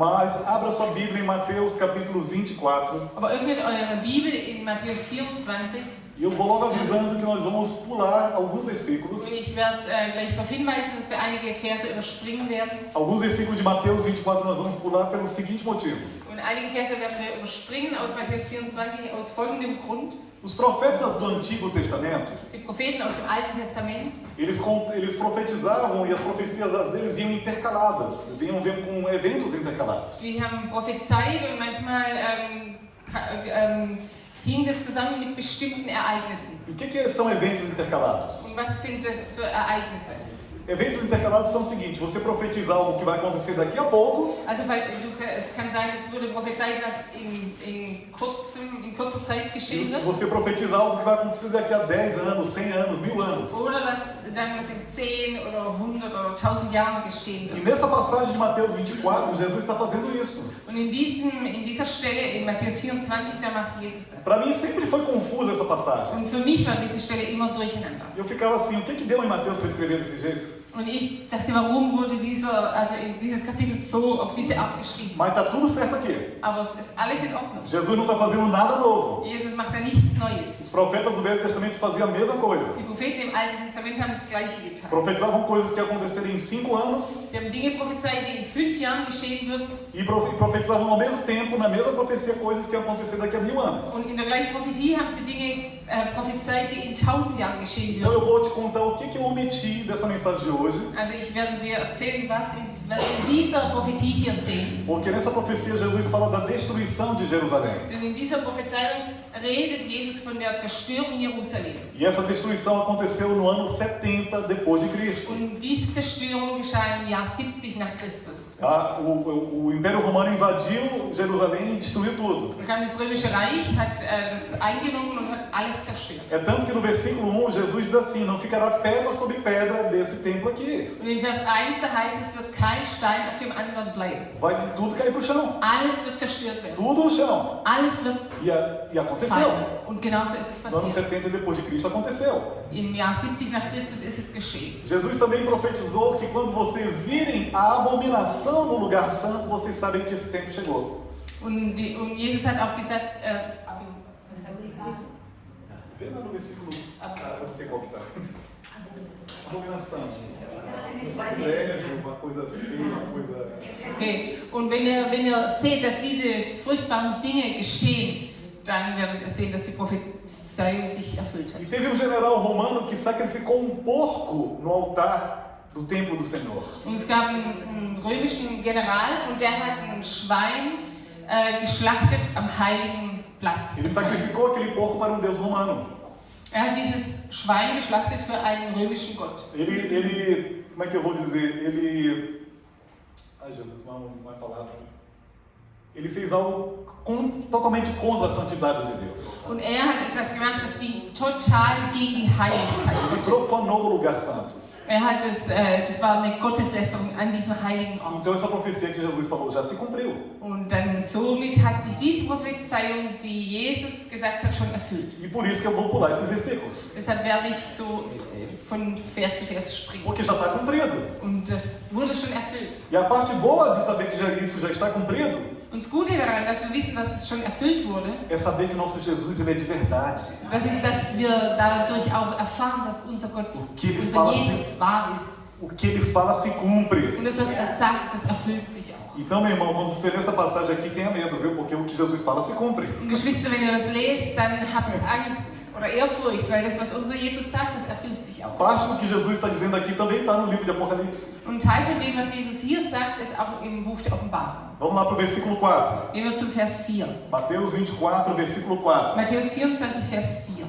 Mas abra sua Bíblia em Mateus capítulo 24. Aber öffnet eure Bibel in Matthäus 24. E eu vou logo avisando que nós vamos pular alguns versículos. Und ich werde gleich darauf hinweisen, dass wir einige Verse überspringen werden. Alguns versículos de Mateus 24 nós vamos pular pelo seguinte motivo. Und einige Verse werden wir überspringen aus Matthäus 24 aus folgendem Grund. Os profetas do Antigo Testamento, Die Propheten aus dem Alten Testament, eles profetizavam e as profecias deles vinham intercaladas, vinham com eventos intercalados. die haben prophezeit und manchmal hing das zusammen mit bestimmten Ereignissen. E o que são eventos intercalados? Und was sind das für Ereignisse? Eventos intercalados são o seguinte: você profetiza algo que vai acontecer daqui a pouco, Also es kann sein, es wurde prophezeit, was in kurzer Zeit geschehen wird. você profetiza algo que vai acontecer daqui a 10 anos, 100 anos, 1000 anos. Oder dass dann was in 10 oder 100 oder 1000 Jahren geschehen E wird. nessa passagem de Mateus 24, Jesus está fazendo isso. Und in dieser Stelle, in Matthäus 24, da macht Jesus das. Para mim sempre foi confusa essa passagem. Und für mich war diese Stelle immer durcheinander. Eu ficava assim, o que deu em Mateus para escrever desse jeito? Und ich dachte, warum wurde dieses Kapitel so auf diese Art geschrieben? Mas tá tudo certo aqui. Aber es ist alles in Ordnung. Jesus não está fazendo nada novo. Jesus macht da nichts Neues. Os profetas do Velho Testamento faziam a mesma coisa. Die Propheten im Alten Testament haben das Gleiche getan. Profetizavam coisas que aconteceriam em 5 anos Sie haben Dinge prophezeit, die in 5 Jahren geschehen würden. e profetizavam ao mesmo tempo, na mesma profecia, coisas que iam acontecer daqui a 1000 anos. Und in der gleichen Prophetie haben sie Dinge prophezeit, die in 1000 Jahren geschehen Então würden. eu vou te contar o que eu omiti dessa mensagem de hoje, Also ich werde dir erzählen, was in dieser Prophetie hier sehen. porque nessa profecia Jesus fala da destruição de Jerusalém. Denn in dieser Prophezeiung redet Jesus von der Zerstörung Jerusalems. E essa destruição aconteceu no ano 70 depois de Cristo. Und diese Zerstörung geschah im Jahr 70 nach Christus. O Império Romano invadiu Jerusalém e destruiu tudo. Und dann das Römische Reich hat das eingenommen und hat alles zerstört. É tanto que no versículo 1 Jesus diz assim: não ficará pedra sobre pedra desse templo aqui. Und in Vers 1 da heißt es, wird kein Stein auf dem anderen bleiben. Vai tudo cair para o chão. Alles wird zerstört werden. Tudo no chão. Alles wird E aconteceu. fallen. Und genauso ist es No ano passiert. 70 depois de Cristo aconteceu. Im Jahr 70 nach Christus ist es geschehen. Jesus também profetizou que quando vocês virem a abominação no lugar santo, vocês sabem que esse tempo chegou. Und Jesus hat auch gesagt, Vê lá no versículo. Eu não sei qual que está. Abominação. Não sabe velho, uma coisa feia, uma coisa. okay. Und wenn ihr seht, dass diese furchtbaren Dinge geschehen, dann werdet ihr sehen, dass die Prophezeiung sich erfüllt hat. E teve um general romano que sacrificou um porco no altar do templo do Senhor. Und es gab einen römischen General und der hat ein Schwein geschlachtet am heiligen Platz. Ele sacrificou aquele porco para um deus romano. Er hat dieses Schwein geschlachtet für einen römischen Gott. Ele como é que eu vou dizer? Ai Jesus, uma palavra. Ele fez algo totalmente contra a santidade de Deus. Und er hat etwas gemacht, das ging total gegen die Heiligkeit Ele Gottes. profanou o lugar santo. Er hat das war eine Gotteslästerung an diesem heiligen Ort. Então essa profecia que Jesus falou já se cumpriu. Und dann somit hat sich diese Prophezeiung, die Jesus gesagt hat, schon erfüllt. E por isso que eu vou pular esses versículos. Deshalb werde ich so von Vers zu Vers springen. Porque já está cumprido. Und das wurde schon erfüllt. E a parte boa de saber que isso já está cumprido Und das Gute daran, dass wir wissen, dass es schon erfüllt wurde, é saber que nosso Jesus ele é de verdade. das ist, dass wir dadurch auch erfahren, dass unser Gott, Que ele unser fala Jesus wahr ist. O que ele fala se cumpre. Und das, was er sagt, das erfüllt sich auch. Então, meu irmão, quando você lê essa passagem aqui, tenha medo, viu? Porque o que Jesus fala se cumpre. Und Geschwister, wenn ihr das lest, dann habt Angst oder Ehrfurcht, weil das, was unser Jesus sagt, das erfüllt sich auch. Parte do que Jesus está dizendo aqui também está no livro de Apocalipse. Und Teil von dem, was Jesus hier sagt, ist auch im Buch der Offenbarung. Vamos lá para o versículo 4. Gehen wir zum Vers 4. Mateus 24, versículo 4. Matthäus 24, Vers 4.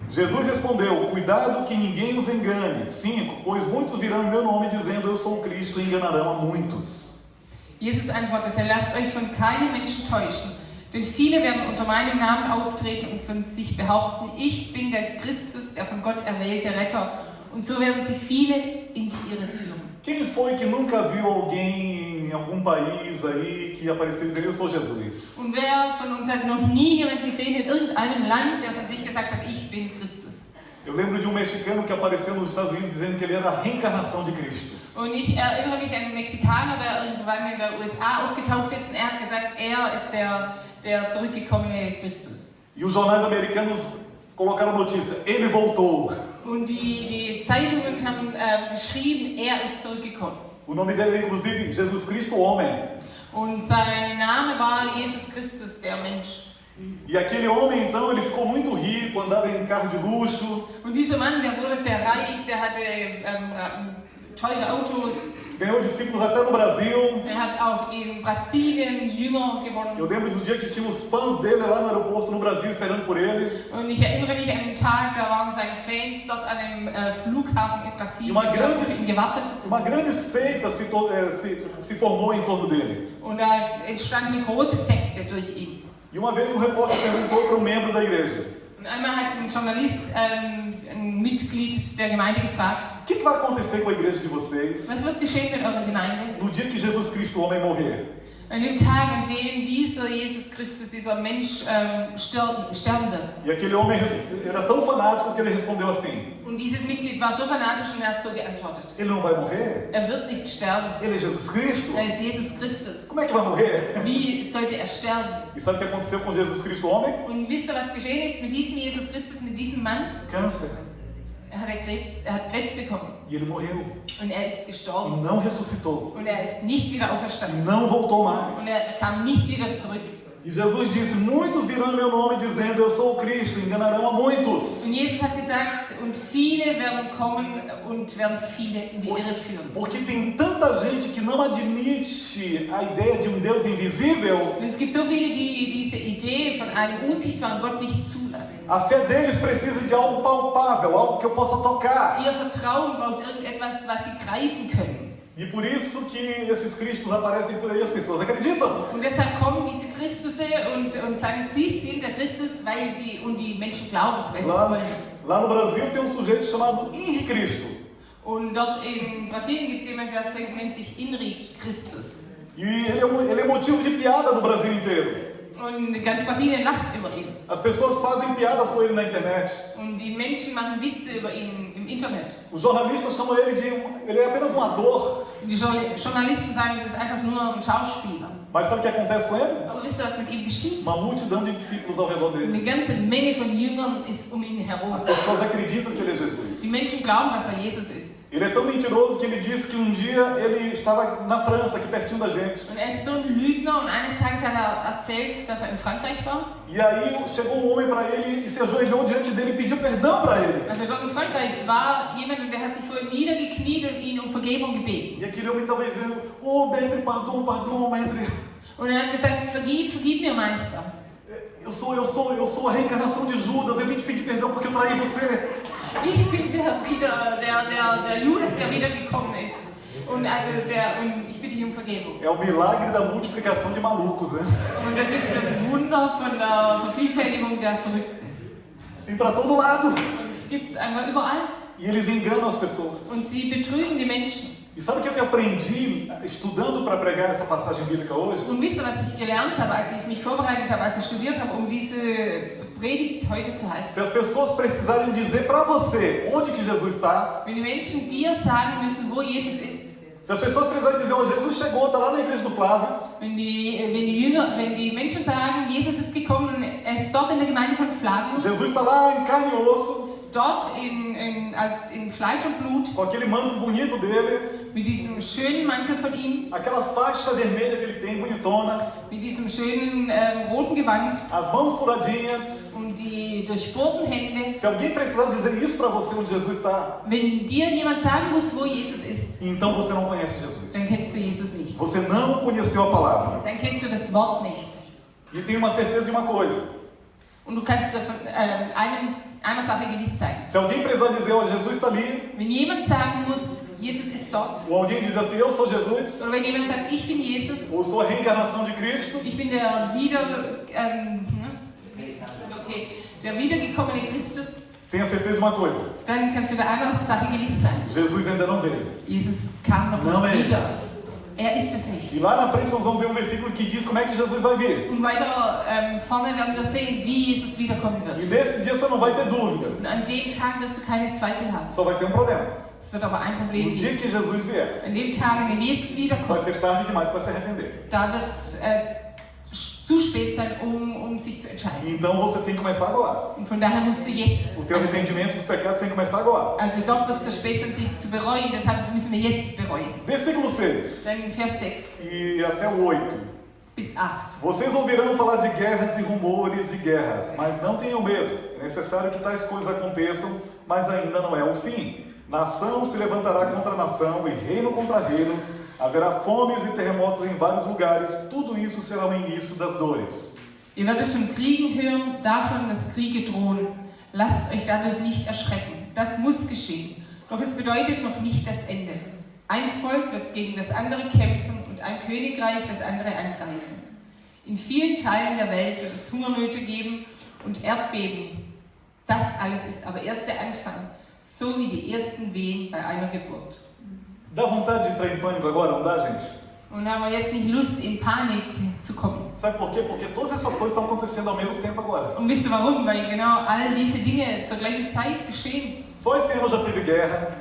Jesus respondeu: cuidado que ninguém os engane. 5. Pois muitos virão em meu nome dizendo eu sou o Cristo e enganarão a muitos. Jesus antwortete, lasst euch von keinem Menschen täuschen, denn viele werden unter meinem Namen auftreten und von sich behaupten, ich bin der Christus, der von Gott erwählte Retter, und so werden sie viele in die Irre führen. Quem foi que nunca viu alguém em algum país aí que apareceu e dizia eu sou Jesus? Und wer von uns hat noch nie jemand gesehen in irgendeinem Land, der von sich gesagt hat, ich bin Christus? Eu lembro de mexicano que apareceu nos Estados Unidos dizendo que ele era a reencarnação de Cristo. Und ich erinnere mich an einen Mexikaner, der irgendwann in der USA aufgetaucht ist und er hat gesagt, er ist der zurückgekommene Christus. E os jornais americanos colocaram a notícia, ele voltou. Und die Zeitungen haben geschrieben, er ist zurückgekommen. O nome dele é inclusive Jesus Cristo, o homem. Und sein Name war Jesus Christus, der Mensch. E aquele homem, então, ele ficou muito rico, andava em carro de luxo. Und dieser Mann, der wurde sehr reich, der hatte teure Autos. Ganhou discípulos até no Brasil. Er hat auch in Brasilien Jünger gewonnen. Eu lembro do dia que tinha os fãs dele lá no aeroporto no Brasil esperando por ele. Und ich erinnere mich an den Tag, da waren seine Fans dort an dem Flughafen in Brasilien E gewartet. uma grande seita se formou em torno dele. Und da entstand eine große Sekte durch ihn. E uma vez um repórter perguntou para um membro da igreja: Und einmal hat ein Journalist ein Mitglied der Gemeinde gefragt: O que vai acontecer com a igreja de vocês Was wird geschehen mit eurer Gemeinde? no dia que Jesus Cristo, o homem, morrer? An dem Tag, an dem dieser Jesus Christus, dieser Mensch sterben wird. E aquele homem era tão fanático que ele respondeu assim: Und dieses Mitglied war so fanatisch und er hat so geantwortet: Ele não vai morrer? Er wird nicht sterben. Ele é Jesus Cristo? Er ist Jesus Christus. Como é que vai morrer? Wie sollte er sterben? E sabe o que aconteceu com Jesus Cristo, o homem? Und wisst ihr, was geschehen ist mit diesem Jesus Christus, mit diesem Mann? Câncer. Er hat Krebs bekommen. E ele morreu. Und er ist E gestorben. não ressuscitou. Und er ist nicht wieder E auferstanden. não voltou Und mais. er kam nicht wieder zurück. E Jesus disse: Muitos virão em meu nome dizendo: Eu sou o Cristo. Enganarão a muitos. Und Jesus hat gesagt, und viele werden kommen und werden viele in die Irre führen. Porque tem tanta gente que não admite a ideia de um Deus invisível. Und es gibt so viele, die diese Idee von einem unsichtbaren Gott nicht zulassen. A fé deles precisa de algo palpável, algo que eu possa tocar. Ihr Vertrauen braucht irgendetwas, was sie greifen können. E por isso que esses Cristos aparecem por aí, as pessoas acreditam. Und deshalb kommen diese Christusse und sagen, sie sind der Christus, weil die Menschen glauben es, weil sie es wollen. Lá no Brasil tem um sujeito chamado Henri Cristo. Und dort in Brasilien gibt es jemanden, der nennt sich Henri Christus. E ele é motivo de piada no Brasil inteiro. Und ganz Brasilien lacht über ihn. As pessoas fazem piadas com ele na internet. Und die Menschen machen Witze über ihn im Internet. Os jornalistas chamam ele de ele é apenas um ator. Und die Journalisten sagen, es ist einfach nur ein Schauspieler. Mas sabe o que acontece com ele? Aber wisst ihr, was mit ihm geschieht? Uma multidão de discípulos ao redor dele. Eine ganze Menge von Jüngern ist um ihn herum. As pessoas acreditam que ele é Die Jesus. Menschen glauben, dass er Jesus ist. Ele é tão mentiroso que ele disse que um dia ele estava na França, aqui pertinho da gente. Und er ist so ein Lügner und eines Tages hat er erzählt, dass er in Frankreich war. E aí chegou um homem para ele e se ajoelhou diante dele e pediu perdão para ele. Als er dort in Frankreich war, jemand, und der hat sich vor ihm niedergekniet und ihn um Vergebung gebeten. E aquele homem estava dizendo: Oh, maître, pardon, pardon, maître. Und er hat gesagt, vergib mir, Meister. Eu sou a reencarnação de Judas. Eu vim te pedir perdão porque eu traí você. Ich bin der Judas, der wiedergekommen ist. Und ich bitte dich um Vergebung. É o milagre da multiplicação de malucos, né? Und das ist das Wunder von der Vervielfältigung der Verrückten. Vem para todo lado. Und es gibt es einfach überall. E eles enganam as Und pessoas. sie betrügen die Menschen. E sabe o que eu aprendi estudando para pregar essa passagem bíblica hoje? Und wisst ihr, was ich gelernt habe, als ich mich vorbereitet habe, als ich studiert habe, um diese Predigt heute zu halten? Se as pessoas precisarem dizer para você onde que Jesus está, Wenn die Menschen dir sagen müssen, wo Jesus ist, se as pessoas precisarem dizer: Oh, Jesus chegou, está lá na igreja do Flávio. wenn die Menschen sagen, Jesus ist gekommen, er ist dort in der Gemeinde von Flavius, Jesus está lá em carne e osso, dort in Fleisch und Blut, com aquele manto bonito dele, mit diesem schönen Mantel von ihm, aquela faixa vermelha que ele tem, bonitona, mit diesem schönen roten Gewand as mãos furadinhas. und die durchbohrten Hände. Se alguém precisar dizer isso para você onde Jesus está, Wenn dir jemand sagen muss, wo Jesus ist, então você não conhece dann Jesus. kennst du Jesus nicht. Você não conheceu a palavra. Dann kennst du das Wort nicht. E tenho uma certeza de uma coisa: Und du kannst davon einer Sache gewiss sein. se alguém precisar dizer: Oh, Jesus está ali, Wenn jemand sagen muss, Jesus ist dort, ou alguém diz assim: Eu sou Jesus, oder wenn jemand sagt, ich bin Jesus, ou sou a reencarnação de Cristo, ich bin der wiedergekommene Christus, tenha certeza de uma coisa: dann kannst du der einer Sache gewiss sein. Jesus ainda não veio. Jesus kam noch Não nicht é. wieder. Er ist es nicht. E lá na frente nós vamos ver um versículo que diz como é que Jesus vai vir. Und weiter vorne werden wir sehen, wie Jesus wiederkommen E wird. nesse dia você não vai ter dúvida. Und an dem Tag wirst du keine Zweifel haben. Só vai ter um problema. Es wird aber ein No Problem dia geben. que Jesus vier, An dem Tag, wenn Jesus vai wiederkommt, ser tarde demais para se arrepender. da wird es zu spät sein, um sich zu entscheiden. Então você tem que começar agora. Und von daher musst du jetzt. O teu arrependimento dos pecados tem que começar agora. Also dort wird es zu spät sein, sich zu bereuen. Deshalb müssen wir jetzt bereuen. Versículo 6 Dann in Vers 6 e até o 8. bis 8. Vocês ouvirão falar de guerras e rumores de guerras, mas não tenham medo. É necessário que tais coisas aconteçam, mas ainda não é o fim. Nação se levantará contra nação e reino contra reino. Haverá fomes e terremotos em vários lugares. Tudo isso será o início das dores. Ihr werdet von Kriegen hören, davon, dass Kriege drohen. Lasst euch dadurch nicht erschrecken. Das muss geschehen. Doch es bedeutet noch nicht das Ende. Ein Volk wird gegen das andere kämpfen und ein Königreich das andere angreifen. In vielen Teilen der Welt wird es Hungernöte geben und Erdbeben. Das alles ist aber erst der Anfang, so wie die ersten Wehen bei einer Geburt. Dá vontade de entrar em pânico agora, não dá, gente? Und haben wir jetzt nicht Lust, in Panik zu kommen. Sabe por quê? Porque todas essas coisas estão acontecendo ao mesmo tempo agora. Und wisst ihr warum? Weil genau all diese Dinge zur gleichen Zeit geschehen. Só esse ano já teve guerra,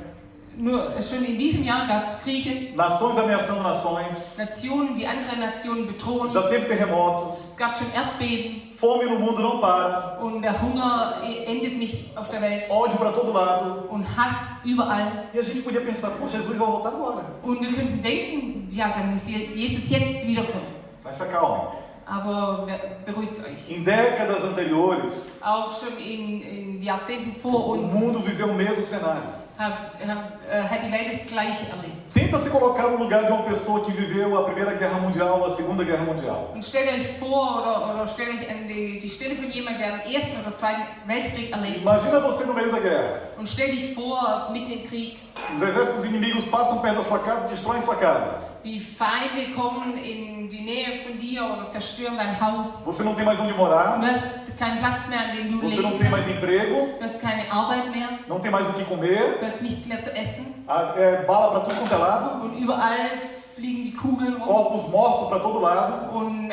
Nur schon in diesem Jahr gab es Kriege, nações ameaçando nações, Nationen, die andere Nationen bedrohen. já teve terremoto, Es gab schon Erdbeben fome no mundo não para, und der Hunger endet nicht auf der Welt ódio para todo lado. und Hass überall. E a gente podia pensar, pô, Jesus vai voltar agora. Und wir könnten denken, ja, dann muss Jesus jetzt wiederkommen. Mas se acalmem. Aber beruhigt euch. Em décadas anteriores, Auch schon in Jahrzehnten vor o uns mundo viveu o mesmo cenário. hat die Welt das Gleiche erlebt. Tenta se colocar no lugar de uma pessoa que viveu a Primeira Guerra Mundial, a Segunda Guerra Mundial. Und stellt euch vor oder stellt euch an die Stelle von jemandem, der den Ersten oder Zweiten Weltkrieg erlebt. Imagina você no meio da guerra. Und stell dich vor, mitten im Krieg, Os exércitos inimigos passam perto da sua casa e destroem sua casa. die Feinde kommen in die Nähe von dir oder zerstören dein Haus. Você não tem mais onde morar, Du hast keinen Platz mehr, an dem du você não leben tem mais kannst. emprego, Du hast keine Arbeit mehr, não tem mais o que comer, du hast nichts mehr zu essen. bala para tudo quanto é lado, Und überall fliegen die Kugeln rum corpos mortos para todo lado, und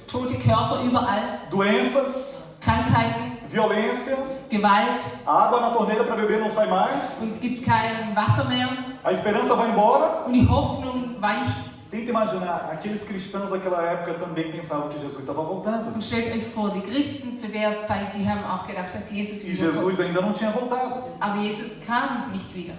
tote Körper überall, doenças, Krankheiten, violência, Gewalt a água na torneira para beber não sai mais, und es gibt kein Wasser mehr a esperança vai embora. und die Hoffnung weicht. Tenta imaginar, aqueles cristãos daquela época também pensavam que Jesus estava voltando. Und stellt euch vor, die Christen zu der Zeit, die haben auch gedacht, dass Jesus E wiederkommt. Jesus ainda não tinha voltado. Aber Jesus kam nicht wieder.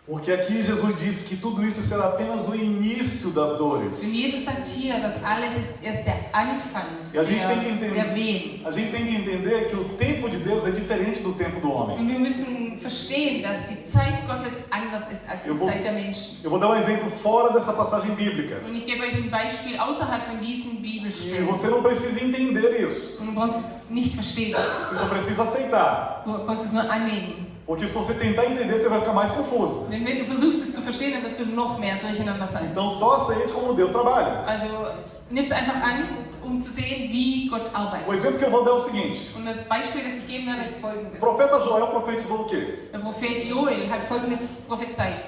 Porque aqui Jesus diz que tudo isso será apenas o início das dores. Denn Jesus sagt hier, das alles ist erst der Anfang E a gente tem que entender, der Wehen. a gente tem que entender que o tempo de Deus é diferente do tempo do homem. Und wir müssen verstehen, dass die Zeit Gottes anders ist als Eu die vou- Zeit der Menschen. Eu vou dar um exemplo fora dessa passagem bíblica. Und ich gebe euch ein Beispiel außerhalb von diesen E Bibelstellen. você não precisa entender isso. Und du brauchst es nicht verstehen, Você só precisa aceitar. du brauchst es nur annehmen. Porque se você tentar entender, você vai ficar mais confuso. Denn wenn du versuchst es zu verstehen, dann wirst du noch mehr durcheinander sein. Então só aceite como Deus trabalha. Also nimm es einfach an, um zu sehen, wie Gott O arbeitet. exemplo que eu vou dar é o seguinte. Und das Beispiel, das ich geben werde, ist O folgendes. profeta Joel profetizou o quê? Der Prophet Joel hat folgendes prophezeit.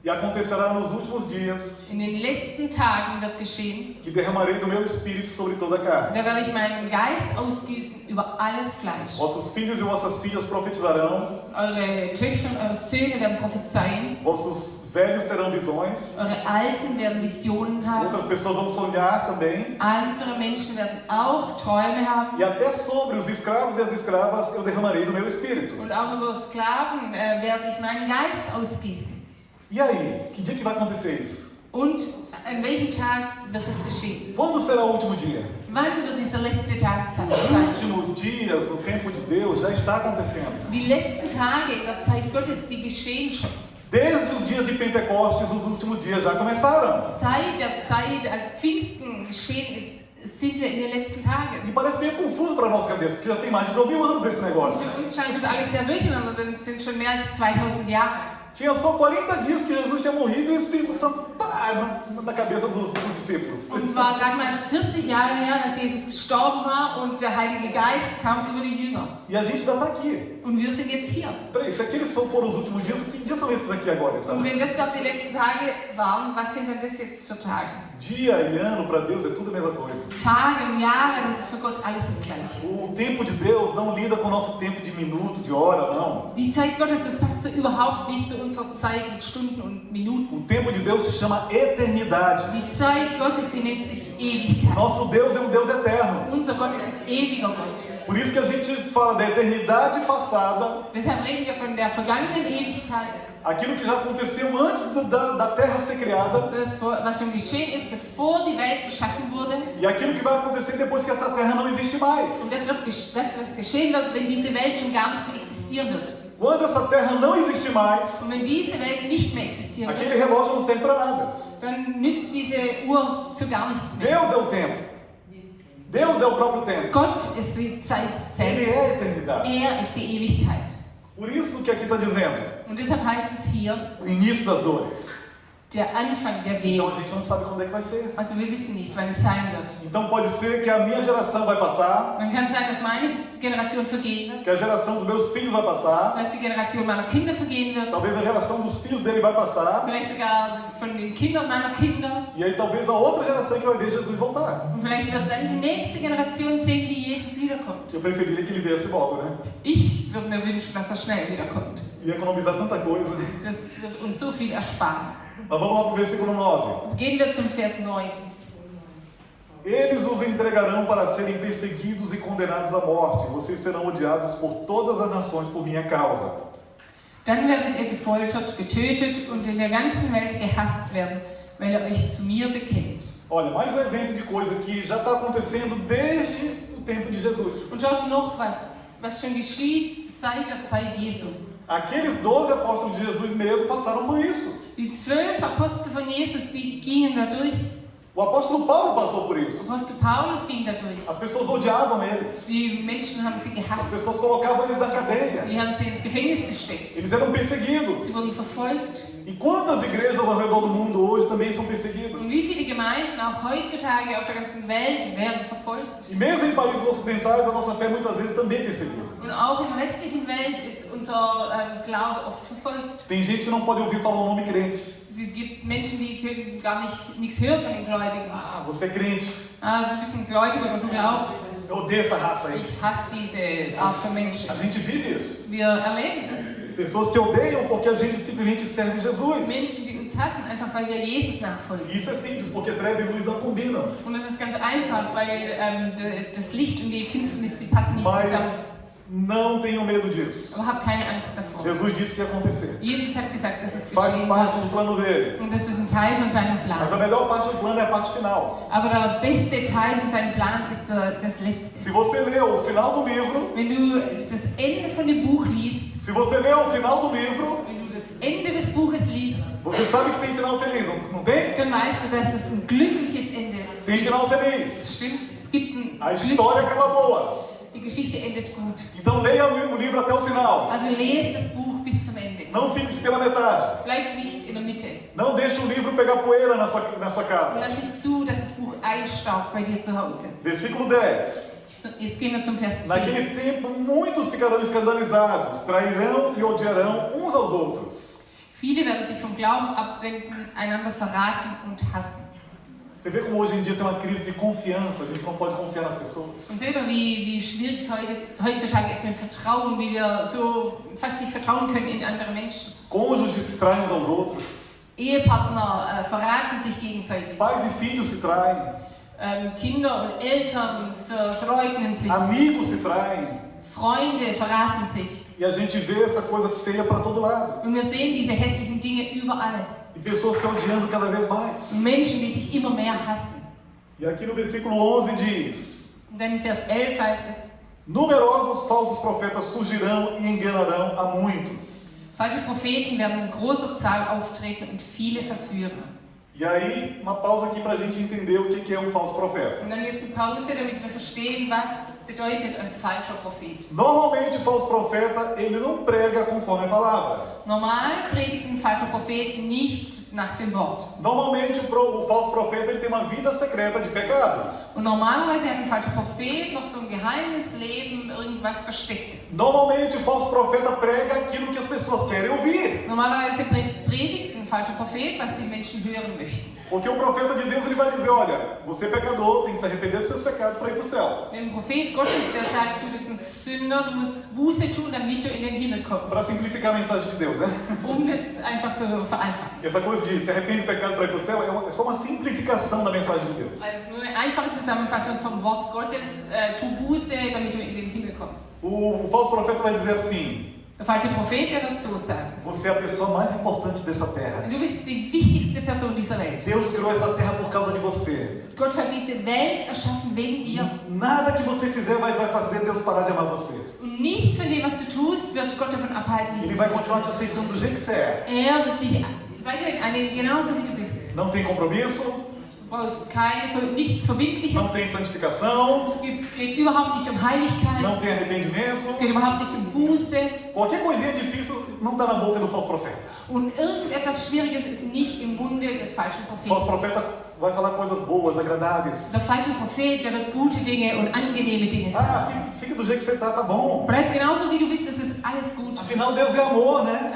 E acontecerá nos últimos dias In den letzten Tagen wird geschehen, que derramarei do meu espírito sobre toda a carne. da werde ich meinen Geist ausgießen über alles Fleisch. Vossos filhos e vossas filhas profetizarão, Eure Töchter und eure Söhne werden prophezeien, vossos velhos terão visões, eure Alten werden Visionen haben, outras pessoas vão sonhar também, andere Menschen werden auch Träume haben e até sobre os escravos e as escravas eu derramarei do meu espírito. und auch über Sklaven werde ich meinen Geist ausgießen. E aí, que dia que vai acontecer isso? Und an welchem Tag wird es geschehen? Quando será o último dia? Wann wird dieser letzte Tag sein? Os últimos dias no tempo de Deus já está acontecendo. Die letzten Tage in der Zeit Gottes, die geschehen schon. Desde os dias de Pentecostes, os últimos dias já começaram. Seit der Zeit, als Pfingsten geschehen ist, sind wir in den letzten Tagen. E parece meio confuso para a nossa cabeça, porque já tem mais de 2000 anos esse negócio. Für uns scheint das alles sehr durcheinander, denn es sind schon mehr als 2000 Jahre. Tinha só 40 dias que Jesus tinha morrido e o Espírito Santo na cabeça dos discípulos. Und es war gerade mal 40 Jahre her, dass Jesus gestorben war und der Heilige Geist kam über die Jünger. E a gente ainda está aqui. Und wir sind jetzt hier. Peraí, se aqueles foram os últimos dias, que dias são esses aqui agora então? Und wenn das doch die letzten Tage waren, was sind denn das jetzt für Tage? Dia e ano para Deus é tudo a mesma coisa. Tage und Jahre, das ist für Gott alles das Gleiche. O tempo de Deus não lida com o nosso tempo de minuto, de hora, não. Die Zeit Gottes, das passt so überhaupt nicht zu unserer Zeit mit Stunden und Minuten. O tempo de Deus se chama eternidade. Die Zeit Gottes, die nennt sich Ewigkeit. Nosso Deus é um Deus eterno. Unser Gott ist ein ewiger Gott. Por isso que a gente fala da eternidade passada, Deshalb reden wir von der vergangenen Ewigkeit, aquilo que já aconteceu antes da Terra ser criada, das, was schon geschehen ist, bevor die Welt geschaffen wurde. e aquilo que vai acontecer depois que essa Terra não existe Und mais. das, was geschehen wird, wenn diese Welt schon gar nicht mehr existieren wird. Quando essa Terra não existe mais, Und wenn diese Welt nicht mehr existieren aquele wird, relógio não serve para nada. dann nützt diese Uhr für gar nichts mehr. Deus é o tempo. Deus é o próprio tempo. Gott ist die Zeit Ele selbst. é a eternidade. Er ist die Ewigkeit. Por isso que aqui está dizendo, Und deshalb heißt es hier, o início das dores. der Anfang der Welt. Então a gente não sabe quando é que vai ser. Also wir wissen nicht, wann es sein wird. Então pode ser que a minha geração vai passar, Dann kann es sein, dass meine Generation vergehen wird, que a geração dos meus filhos vai passar, dass die Generation meiner Kinder vergehen wird, talvez a geração dos filhos dele vai passar, vielleicht sogar von den Kindern meiner Kinder. e aí talvez a outra geração que vai ver Jesus voltar. Und vielleicht wird dann die nächste Generation sehen, wie Jesus wiederkommt. Eu preferiria que ele viesse logo, né? Ich würde mir wünschen, dass er schnell wiederkommt. Ia economizar tanta coisa. Das wird uns so viel ersparen. Mas vamos lá para o versículo 9. Gehen wir zum Vers 9. Eles os entregarão para serem perseguidos e condenados à morte. Vocês serão odiados por todas as nações por minha causa. Dann werdet ihr gefoltert, getötet und in der ganzen Welt gehasst werden, weil ihr euch zu mir bekennt. Olha, mais um exemplo de coisa que já está acontecendo desde o tempo de Jesus. Und schaut noch was schon geschieht seit der Zeit Jesu. Aqueles 12 apóstolos de Jesus mesmo passaram por isso. Die 12 Apostel von Jesus, die gingen da durch. O apóstolo Paulo passou por isso. Apostel Paulus ging da durch. As pessoas odiavam eles. Die Menschen haben sie As gehasst. pessoas colocavam eles na cadeia. Die haben sie ins Gefängnis gesteckt. Eles eram perseguidos. Sie wurden verfolgt. E quantas igrejas ao redor do mundo hoje também são perseguidas? Und wie viele Gemeinden auch heutzutage auf der ganzen Welt werden verfolgt. E mesmo em países ocidentais, a nossa fé muitas vezes também é perseguida. Und auch in der westlichen Welt ist unser Glaube oft verfolgt. Tem gente que não pode ouvir falar o nome crente. Es gibt Menschen, die können gar nichts hören von den Gläubigen. Ah, você é crente. Ah, du bist ein Gläubiger oder du glaubst. Eu odeio essa raça aí. Ich hasse diese Art von Menschen. A gente vive isso. Wir erleben das. Pessoas que odeiam porque a gente simplesmente serve Jesus. Menschen, die uns hassen, einfach weil wir Jesus nachfolgen. E isso é simples, porque treva e luz não combinam. Und das ist ganz einfach, weil das Licht und die Finsternis, die passen nicht zusammen. Mas não tenham medo disso. Aber hab keine Angst davor. Jesus disse que ia acontecer. Jesus hat gesagt, dass es Faz geschehen parte do wird. plano dele. Und das ist ein Teil von seinem Mas a Plan. melhor parte do plano é a parte final. Aber der beste Teil von seinem Plan ist das Letzte. Se você ler o final do livro, Wenn du das Ende von dem Buch liest, se você ler o final do livro, wenn du das Ende des Buches liest, você sabe que tem final feliz, não tem? dann weißt du, dass es ein glückliches Ende Tem final feliz. stimmt. Es gibt ein A história glückliches, acaba boa. die Geschichte endet gut. Então leia o livro até o final. Also lest das Buch bis zum Ende. Não fique pela metade. Bleib nicht in der Mitte. Não deixe o livro pegar poeira na sua casa. Lass nicht zu, dass das Buch einstaubt bei dir zu Hause. Versículo 10. Jetzt gehen wir zum Vers 10. Naquele tempo, muitos ficarão escandalizados, trairão e odiarão uns aos outros. Viele werden sich vom Glauben abwenden, einander verraten und hassen. Você vê como hoje em dia tem uma crise de confiança, a gente não pode confiar nas pessoas. Und seht ihr, wie schwierig es heutzutage ist mit Vertrauen, wie wir so fast nicht vertrauen können in andere Menschen. Cônjuges se traem uns aos outros. Ehepartner verraten sich gegenseitig. Pais e filhos se traem. Kinder und Eltern verleugnen sich. Amigos se traem. Freunde verraten sich. E a gente vê essa coisa feia para todo lado. Und wir sehen diese hässlichen Dinge überall. E pessoas se odiando cada vez mais. Menschen, die sich immer mehr hassen. E aqui no versículo 11 diz: Und dann in Vers 11 heißt es, numerosos falsos profetas surgirão e enganarão a muitos. falsche Propheten werden in großer Zahl auftreten und viele verführen. E aí, uma pausa aqui para a gente entender o que é um falso profeta. Und dann jetzt die Pause, damit wir verstehen, was bedeutet ein falscher Prophet. Normalmente, o falso profeta, ele não prega conforme a palavra. Normal predigt ein falscher Prophet nicht nach dem Wort. Normalmente, o falso profeta, ele tem uma vida secreta de pecado. Und normalerweise hat ein falscher Prophet noch so ein geheimes Leben, irgendwas Verstecktes. Normalmente, o falso profeta prega aquilo que as pessoas querem ouvir. Normalerweise predigt ein falscher Prophet, was die Menschen hören möchten. Porque o profeta de Deus, ele vai dizer, olha, você é pecador, tem que se arrepender dos seus pecados para ir para o céu. Ein Prophet Gottes, der sagt, du bist ein Sünder, du musst Buße tun, damit du in den Himmel kommst. Para simplificar a mensagem de Deus, né? Das einfach zu vereinfachen. Essa coisa de se arrepende do pecado para ir para o céu é só uma simplificação da mensagem de Deus. Also nur eine einfache Zusammenfassung vom Wort Gottes, tu Buße, damit du in den Himmel kommst. O falso profeta vai dizer assim, Der falsche Prophet, der wird so sagen. você é a pessoa mais importante dessa terra. Du bist die wichtigste Person dieser Welt. Deus criou essa terra por causa de você. Gott hat diese Welt erschaffen wegen dir. Nada que você fizer vai fazer Deus parar de amar você. Und nichts von dem, was du tust, wird Gott davon abhalten, dich Ele zu vai lieben. continuar te aceitando do jeito que você é. Er wird dich weiterhin annehmen, genauso wie du bist. Não tem compromisso, Du brauchst nichts Verbindliches. não tem santificação, Es geht überhaupt nicht um Heiligkeit. não tem arrependimento. Es geht überhaupt nicht um Buße. Qualquer coisinha difícil não está na boca do falso profeta. Und irgendetwas Schwieriges ist nicht im Munde des falschen O falso Propheten. profeta vai falar coisas boas, agradáveis. Der falsche Prophet, der wird gute Dinge und angenehme Dinge sagen. Ah, fica do jeito que você tá bom. Bleib genauso wie du bist, es ist alles gut. Afinal, Deus é amor, né?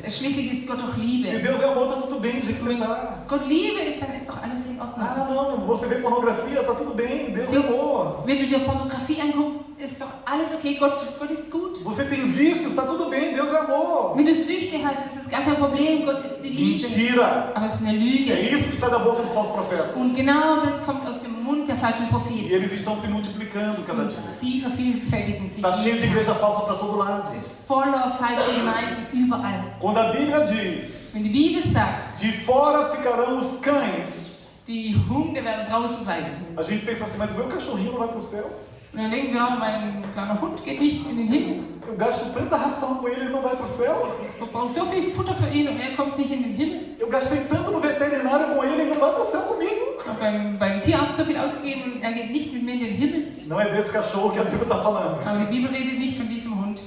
Schließlich ist Gott doch Se Liebe. Deus é amor, tá tudo bem do jeito que você Wenn tá. Gott Liebe ist, dann ist doch alles in Ordnung. Ah, não, você vê pornografia, tá tudo bem, Deus é amor. Wenn du dir Pornografie anguckst, ist doch alles okay. Gott ist gut. Você tem vícios, tá tudo bem, Deus é amor. Wenn du Süchte hast, ist es gar kein Problem. Gott ist die Liebe. Mentira! Aber es ist eine É Lüge. isso que sai da boca dos falsos profetas. Und genau das kommt aus dem Mund der falschen E Propheten. eles estão se multiplicando cada Und dia. sie vervielfältigen sich. Tá cheio de igreja falsa para todo lado. Es ist voller falscher Gemeinden überall. Quando a Bíblia diz, Wenn die Bibel sagt, de fora ficarão os cães, die Hunde werden draußen bleiben. a gente pensa assim, mas o meu cachorrinho não vai para o céu? Und dann denken wir, oh, mein kleiner Hund geht nicht in den Himmel. Eu gasto tanta ração com ele, ele não vai para o céu? Ich verbrauche so viel Futter für ihn und er kommt nicht in den Himmel. Eu gastei tanto no veterinário com ele, ele não vai para o céu comigo? Ich habe beim Tierarzt so viel ausgegeben und er geht nicht mit mir in den Himmel. Não é desse cachorro que a Bíblia está falando. Aber die Bibel redet nicht von diesem Hund.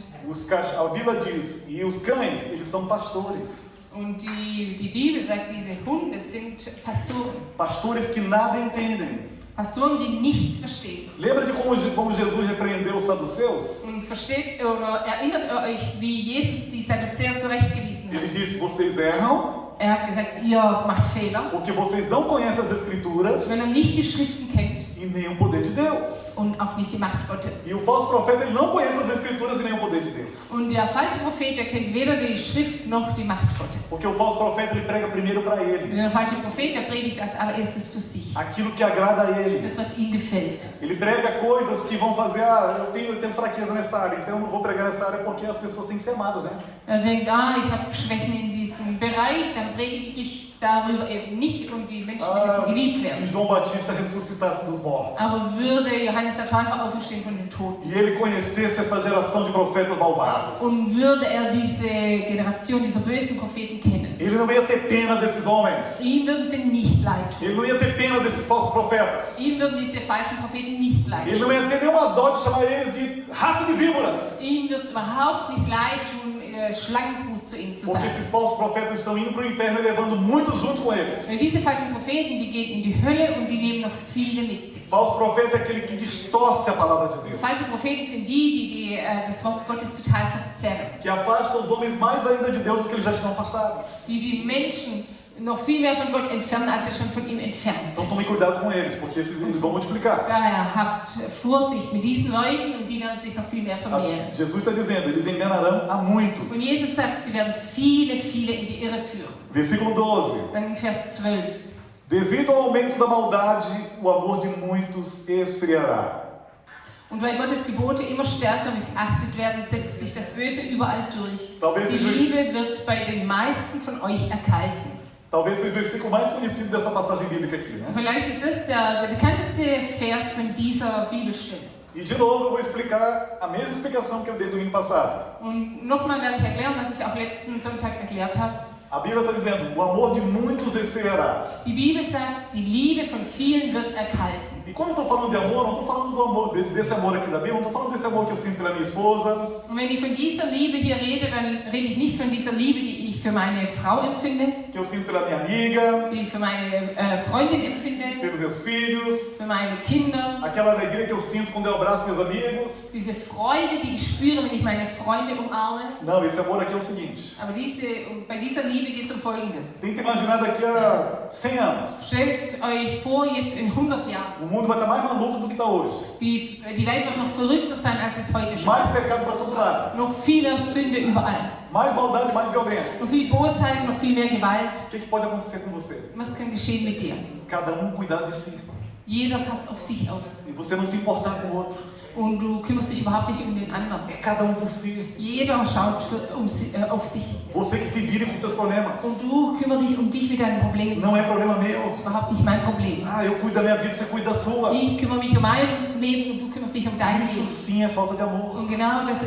A Bíblia diz, e os cães, eles são pastores. Und die Bibel sagt, diese Hunde sind Pastoren. Pastores que nada entendem. Pastoren, die nichts verstehen. Lembra de como Jesus repreendeu os saduceus? Und versteht oder erinnert ihr euch, wie Jesus die Sadduzäer zurechtgewiesen Ele hat? disse, vocês erram Er hat gesagt, ihr macht Fehler, porque vocês não conhecem as Escrituras wenn ihr nicht die Schriften kennt e nem o poder de Deus. und auch nicht die Macht Gottes. E o falso profeta, ele não conhece as Escrituras e nem o poder de Deus. Und der falsche Prophet, der kennt weder die Schrift noch die Macht Gottes. Porque o falso profeta, ele prega primeiro para Und ele. der falsche Prophet, der predigt als allererstes für sich. Aquilo que agrada a ele. Das, was ihm gefällt. Ele prega coisas que vão fazer, eu tenho fraqueza nessa área, então eu não vou pregar nessa área porque as pessoas têm que ser amadas, né? Er denkt, ich habe Schwächen in diesem Bereich, dann predige ich darüber eben nicht und die Menschen müssen geliebt Se werden. João Batista ressuscitasse dos mortos Aber würde Johannes der Täufer auferstehen von den Toten e ele conhecesse essa geração de profetas malvados, und würde er diese Generation dieser bösen Propheten kennen, ele não ia ter pena desses homens. ihm würden sie nicht leid tun. Ele não ia ter pena desses falsos profetas. Ihm würden diese falschen Propheten nicht leid Ele tun. não ia ter nenhuma dó de chamar eles de raça de víboras. Ihm wird überhaupt nicht leid tun, Schlangenbrut zu ihnen zu Porque sein. esses falsos profetas estão indo para o inferno e levando muitos junto com eles. Weil diese falschen Propheten, die gehen in die Hölle und die nehmen noch viele mit sich. Falso profeta é aquele que distorce a palavra de Deus, Falsche Propheten sind die das Wort Gottes total verzerren. que afasta os homens mais ainda de Deus do que eles já estão afastados. Die Menschen noch viel mehr von Gott entfernen, als sie schon von ihm entfernt Então sind. tome cuidado com eles, porque eles vão multiplicar. Daher habt Vorsicht mit diesen Leuten und die werden sich noch viel mehr vermehren. Jesus está dizendo, eles enganarão a Und muitos. Jesus sagt, sie werden viele in die Irre führen. Versículo 12. Dann in Vers 12. Devido ao aumento da maldade, o amor de muitos esfriará. Und weil Gottes Gebote immer stärker missachtet werden, setzt sich das Böse überall durch. Talvez Die seja Liebe wird bei den meisten von euch erkalten. Talvez seja o versículo mais conhecido dessa passagem bíblica aqui, né? Und vielleicht ist es der bekannteste Vers von dieser Bibelstelle. E de novo eu vou explicar a mesma explicação que eu dei domingo passado. Und nochmal werde ich erklären, was ich auch letzten Sonntag erklärt habe. A Bíblia está dizendo, o amor de muitos esfriará. Die Bibel sagt, die Liebe von vielen wird erkalten. E quando eu estou falando de amor, não estou falando do amor, desse amor aqui da Bíblia, não estou falando desse amor que eu sinto pela minha esposa, Und wenn ich von dieser Liebe hier rede, dann rede ich nicht von dieser Liebe, die ich für meine Frau empfinde, que eu sinto pela minha amiga, die ich für meine Freundin empfinde, pelos meus filhos, für meine Kinder. aquela alegria que eu sinto quando eu abraço meus amigos. Diese Freude, die ich spüre, wenn ich meine Freunde umarme. Não, esse amor aqui é o seguinte. Aber bei dieser Liebe geht es um Folgendes. Tenta imaginar daqui a 100 anos. Stellt euch vor, jetzt in 100 Jahren. O mundo vai estar mais maluco do que está hoje. Die Welt wird noch verrückter sein, als es heute schon Mais ist. pecado para todo lado. Noch viel mehr Sünde überall. Mais maldade, mais violência. Noch viel Bosheit, noch viel mehr Gewalt. O que pode acontecer com você? Was kann geschehen mit dir? Cada cuidar de si. Jeder passt auf sich auf. E você não se importar com o outro. Und du kümmerst dich überhaupt nicht um den anderen. É cada por si. Jeder schaut auf sich. Você que se vire com seus problemas. Und du kümmerst dich um dich mit deinen Problemen. Não é problema meu. Das ist überhaupt nicht mein Problem. Ah, eu cuido da minha vida, você cuida da sua. Ich kümmere mich um mein Leben und du kümmerst dich um dein Isso Leben. sim é falta de amor. Und genau das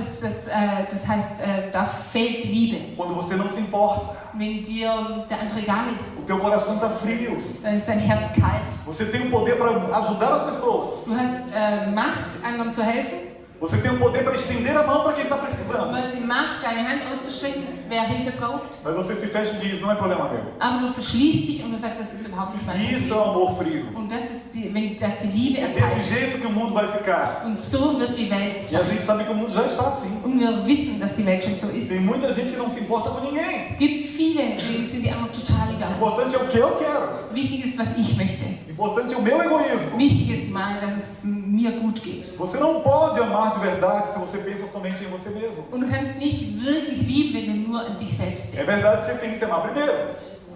heißt, da fehlt die Liebe. Quando você não se importa. Wenn dir der andere egal ist, O teu coração está frio. dann ist dein Herz kalt. Você tem o poder para ajudar as pessoas. Du hast Macht, anderen zu helfen. Você tem o poder para estender a mão para quem está Du precisando. hast die Macht, deine Hand auszustrecken, wer Hilfe braucht. Mas você se fecha e diz, não é problema meu. Aber du verschließt dich und du sagst, das ist überhaupt nicht mein Isso é Problem. o amor frio. Und das ist die Liebe É desse erkalt. jeito que o mundo vai ficar. Und so wird die Welt E a sein. gente sabe que o mundo já está assim. Und wir wissen, dass die Welt schon so ist. Tem muita gente que não se importa com ninguém. Es gibt viele, denen sind die anderen total O egal. importante é o que eu quero. Wichtig ist, was ich möchte. O importante é o meu egoísmo. Wichtig ist mal, dass es mir gut geht. Você não pode amar de verdade se você pensa somente em você mesmo. Und du kannst nicht wirklich lieben, wenn du nur an dich selbst É denkst. verdade, você tem que se amar primeiro.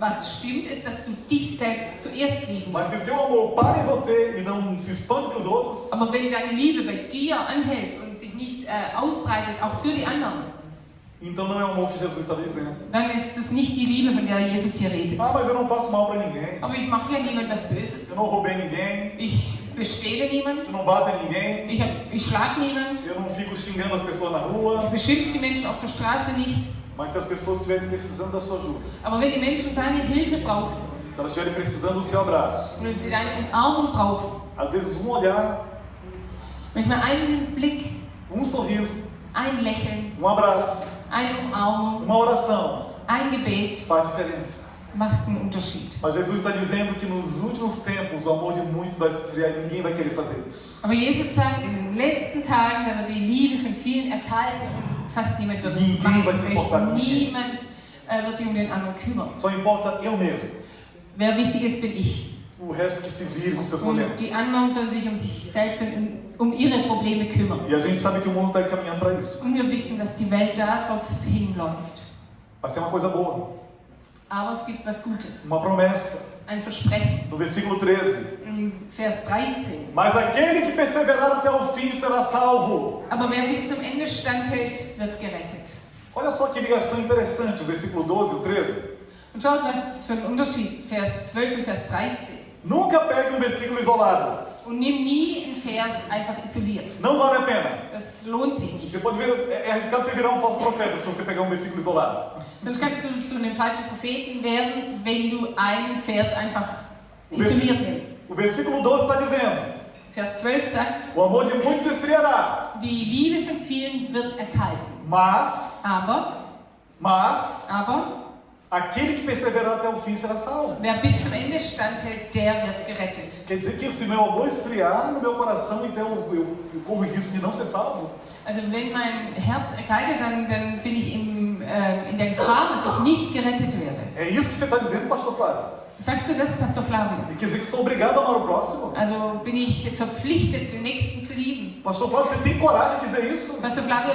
Was stimmt, ist, dass du dich selbst zuerst lieben Mas musst. se o teu amor para em você e não se expande para os outros, Aber wenn deine Liebe bei dir anhält und sich nicht ausbreitet, auch für die anderen, então não é o amor que Jesus está dizendo. dann ist es nicht die Liebe, von der Jesus hier redet. Ah, mas eu não faço mal para ninguém. Aber ich mache ja niemand was Böses. Eu não roubei ninguém. Ich bestehle niemand. Eu não bato em ninguém. Ich schlage niemand. Eu não fico xingando as pessoas na Ich rua. beschimpfe die Menschen auf der Straße nicht. Mas se as pessoas estiverem precisando da sua ajuda, Aber wenn die Menschen deine Hilfe brauchen se elas estiverem precisando do seu abraço, und wenn sie deine Umarmung brauchen, às vezes olhar, manchmal einen Blick, sorriso, ein Lächeln, abraço, eine Umarmung, uma oração ein Gebet faz diferença. macht einen Unterschied. Mas Jesus está dizendo que nos últimos tempos o amor de muitos vai esfriar e ninguém vai querer fazer isso. Aber Jesus sagt, in den letzten Tagen, da wird die Liebe von vielen erkalten und fast niemand wird es Ninguém vai se importar machen. com ninguém. Niemand wird sich um den anderen kümmern. Só importa eu mesmo. Wer wichtig ist, bin ich. O resto que se vire com seus Und problemas. die anderen sollen sich um sich selbst und um ihre Probleme kümmern. E a gente sabe que o mundo está caminhando para isso. Und wir wissen, dass die Welt darauf hinläuft. Vai ser uma coisa boa. Aber es gibt was Gutes. Uma promessa. Ein Versprechen. No versículo 13. In Vers 13. Mas aquele que perseverar até o fim será salvo. Aber wer bis zum Ende standhält, wird gerettet. Olha só que ligação interessante, o versículo 12 e o 13. Und schaut, was für ein Unterschied. Vers 12 und Vers 13. Nunca pegue versículo isolado. Und nimm nie einen Vers einfach isoliert. Não vale a pena. Das lohnt sich nicht. Você pode ver, é arriscado você virar falso profeta se você pegar versículo isolado. Sonst kannst du zu einem falschen Propheten werden, wenn du einen Vers einfach isoliert nimmst. O versículo 12 está dizendo: Vers 12 sagt, o amor de muitos se esfriará. die Liebe von vielen wird erkalten. Mas Aber, aquele que perseverar até o fim será salvo. wer bis zum Ende standhält, der wird gerettet. Quer dizer que se meu amor esfriar no meu coração, então eu corro o risco de não ser salvo? Also wenn mein Herz erkaltet, dann bin ich in der Gefahr, dass ich nicht gerettet werde. É isso que você está dizendo, pastor Flávio? Sagst du das, Pastor Flavio? E quer dizer que sou obrigado a amar o próximo? Also bin ich verpflichtet, den Nächsten zu lieben? Pastor Flávio, você tem coragem de dizer isso? Pastor Flavio,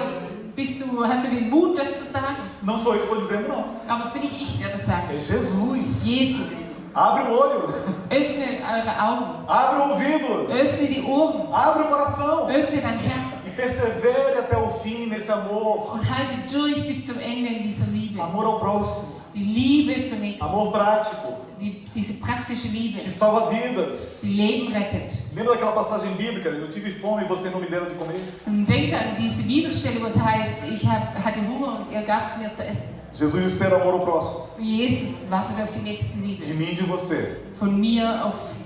hast du den Mut, das zu sagen? Não sou eu que estou dizendo, não. Aber es bin nicht ich, der das sagt. É Jesus. Jesus, Abre o olho. öffne eure Augen, Abre o ouvido. öffne die Ohren, Abre o coração. öffne dein Herz E persevere até o fim nesse amor. und halte durch bis zum Ende in dieser Liebe. Amor ao próximo. Die Liebe zunächst, Amor prático. diese praktische Liebe, Que salva vidas. die Leben rettet. Lembra daquela passagem bíblica? Eu tive fome e você não me deram de comer. Und denkt an diese Bibelstelle, wo es heißt, ich hatte Hunger und ihr gabt mir zu essen. Jesus espera amor ao próximo, Und Jesus wartet auf die Nächstenliebe. de mim e de você. Von mir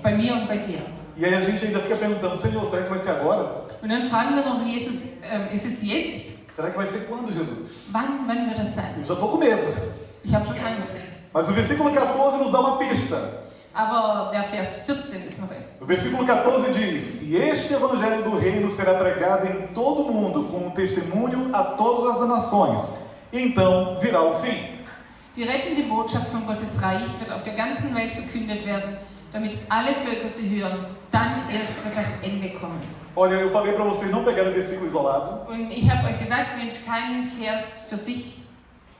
bei mir und bei dir. E aí a gente ainda fica perguntando, Senhor, será que vai ser agora? Und dann fragen wir noch Jesus, ist es jetzt? Será que vai ser quando, Jesus? Wann wird das sein? Eu já estou com medo. Ich habe schon Angst. Mas o versículo 14 nos dá uma pista. Aber der Vers 14 ist noch O versículo 14 diz: E este evangelho do reino será pregado em todo o mundo como testemunho a todas as nações. Então virá o fim. Die rettende Botschaft von Gottes Reich wird auf der ganzen Welt verkündet werden, damit alle Völker sie hören. Dann erst wird das Ende kommen. Olha, eu falei para vocês não pegarem o versículo isolado, Und ich habe euch gesagt, nehmt keinen Vers für sich.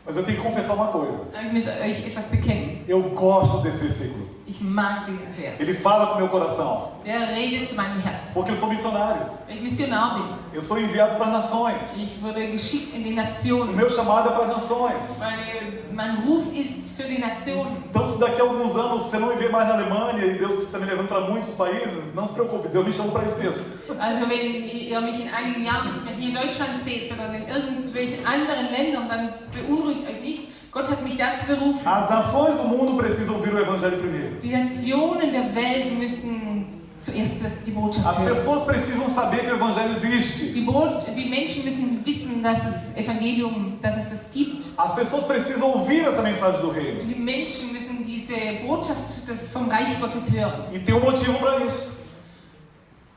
mas eu tenho que confessar uma coisa. Aber ich muss euch etwas bekennen. Eu gosto desse versículo. Ich mag diesen Vers. Ele fala com o meu coração, Der redet zu meinem Herzen. porque eu sou missionário. Weil ich Missionar bin. Eu sou enviado para as nações. Ich wurde geschickt in die O Nationen. meu chamado é para as nações. Mein Ruf ist für die Nationen. Então, se daqui a alguns anos você não me vê mais na Alemanha e Deus está me levando para muitos países, não se preocupe, Deus me chama para isso mesmo. Also wenn ihr mich in einigen Jahren nicht mehr hier in Deutschland seht, sondern in irgendwelchen anderen Ländern, dann beunruhigt euch nicht. Gott hat mich dazu berufen. As nações do mundo precisam ouvir o Evangelho primeiro. Die Nationen der Welt müssen zuerst die Botschaft As hören. pessoas precisam saber que o Evangelho existe. Die Menschen müssen wissen, dass es Evangelium, dass es das gibt. As pessoas precisam ouvir essa mensagem do reino. Die Menschen müssen diese Botschaft vom Reich Gottes hören. E tem um motivo para isso.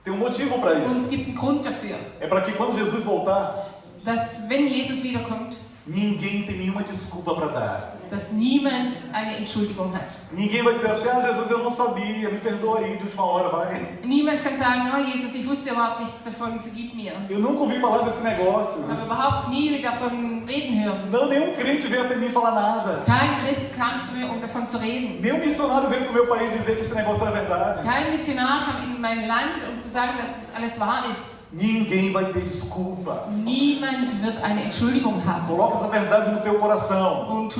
Tem um motivo para Und es isso. gibt einen Grund dafür, É para que quando Jesus voltar, dass wenn Jesus wiederkommt, ninguém tem nenhuma desculpa para dar. dass niemand eine Entschuldigung hat. Ninguém vai dizer assim, Jesus, eu não sabia, me perdoa aí de última hora, vai. Niemand kann sagen, oh Jesus, ich wusste überhaupt nichts davon, vergib mir. Eu nunca ouvi falar desse negócio. Ich habe überhaupt nie davon reden hören. Não, nenhum crente veio até mim falar nada. Kein Christ kam zu mir, um davon zu reden. Nenhum missionário veio para o meu país dizer que esse negócio era verdade. Kein Missionar kam in mein Land, um zu sagen, dass das alles wahr ist. Ninguém vai ter desculpa. Niemand wird eine Entschuldigung haben. Coloca essa verdade no teu coração. Und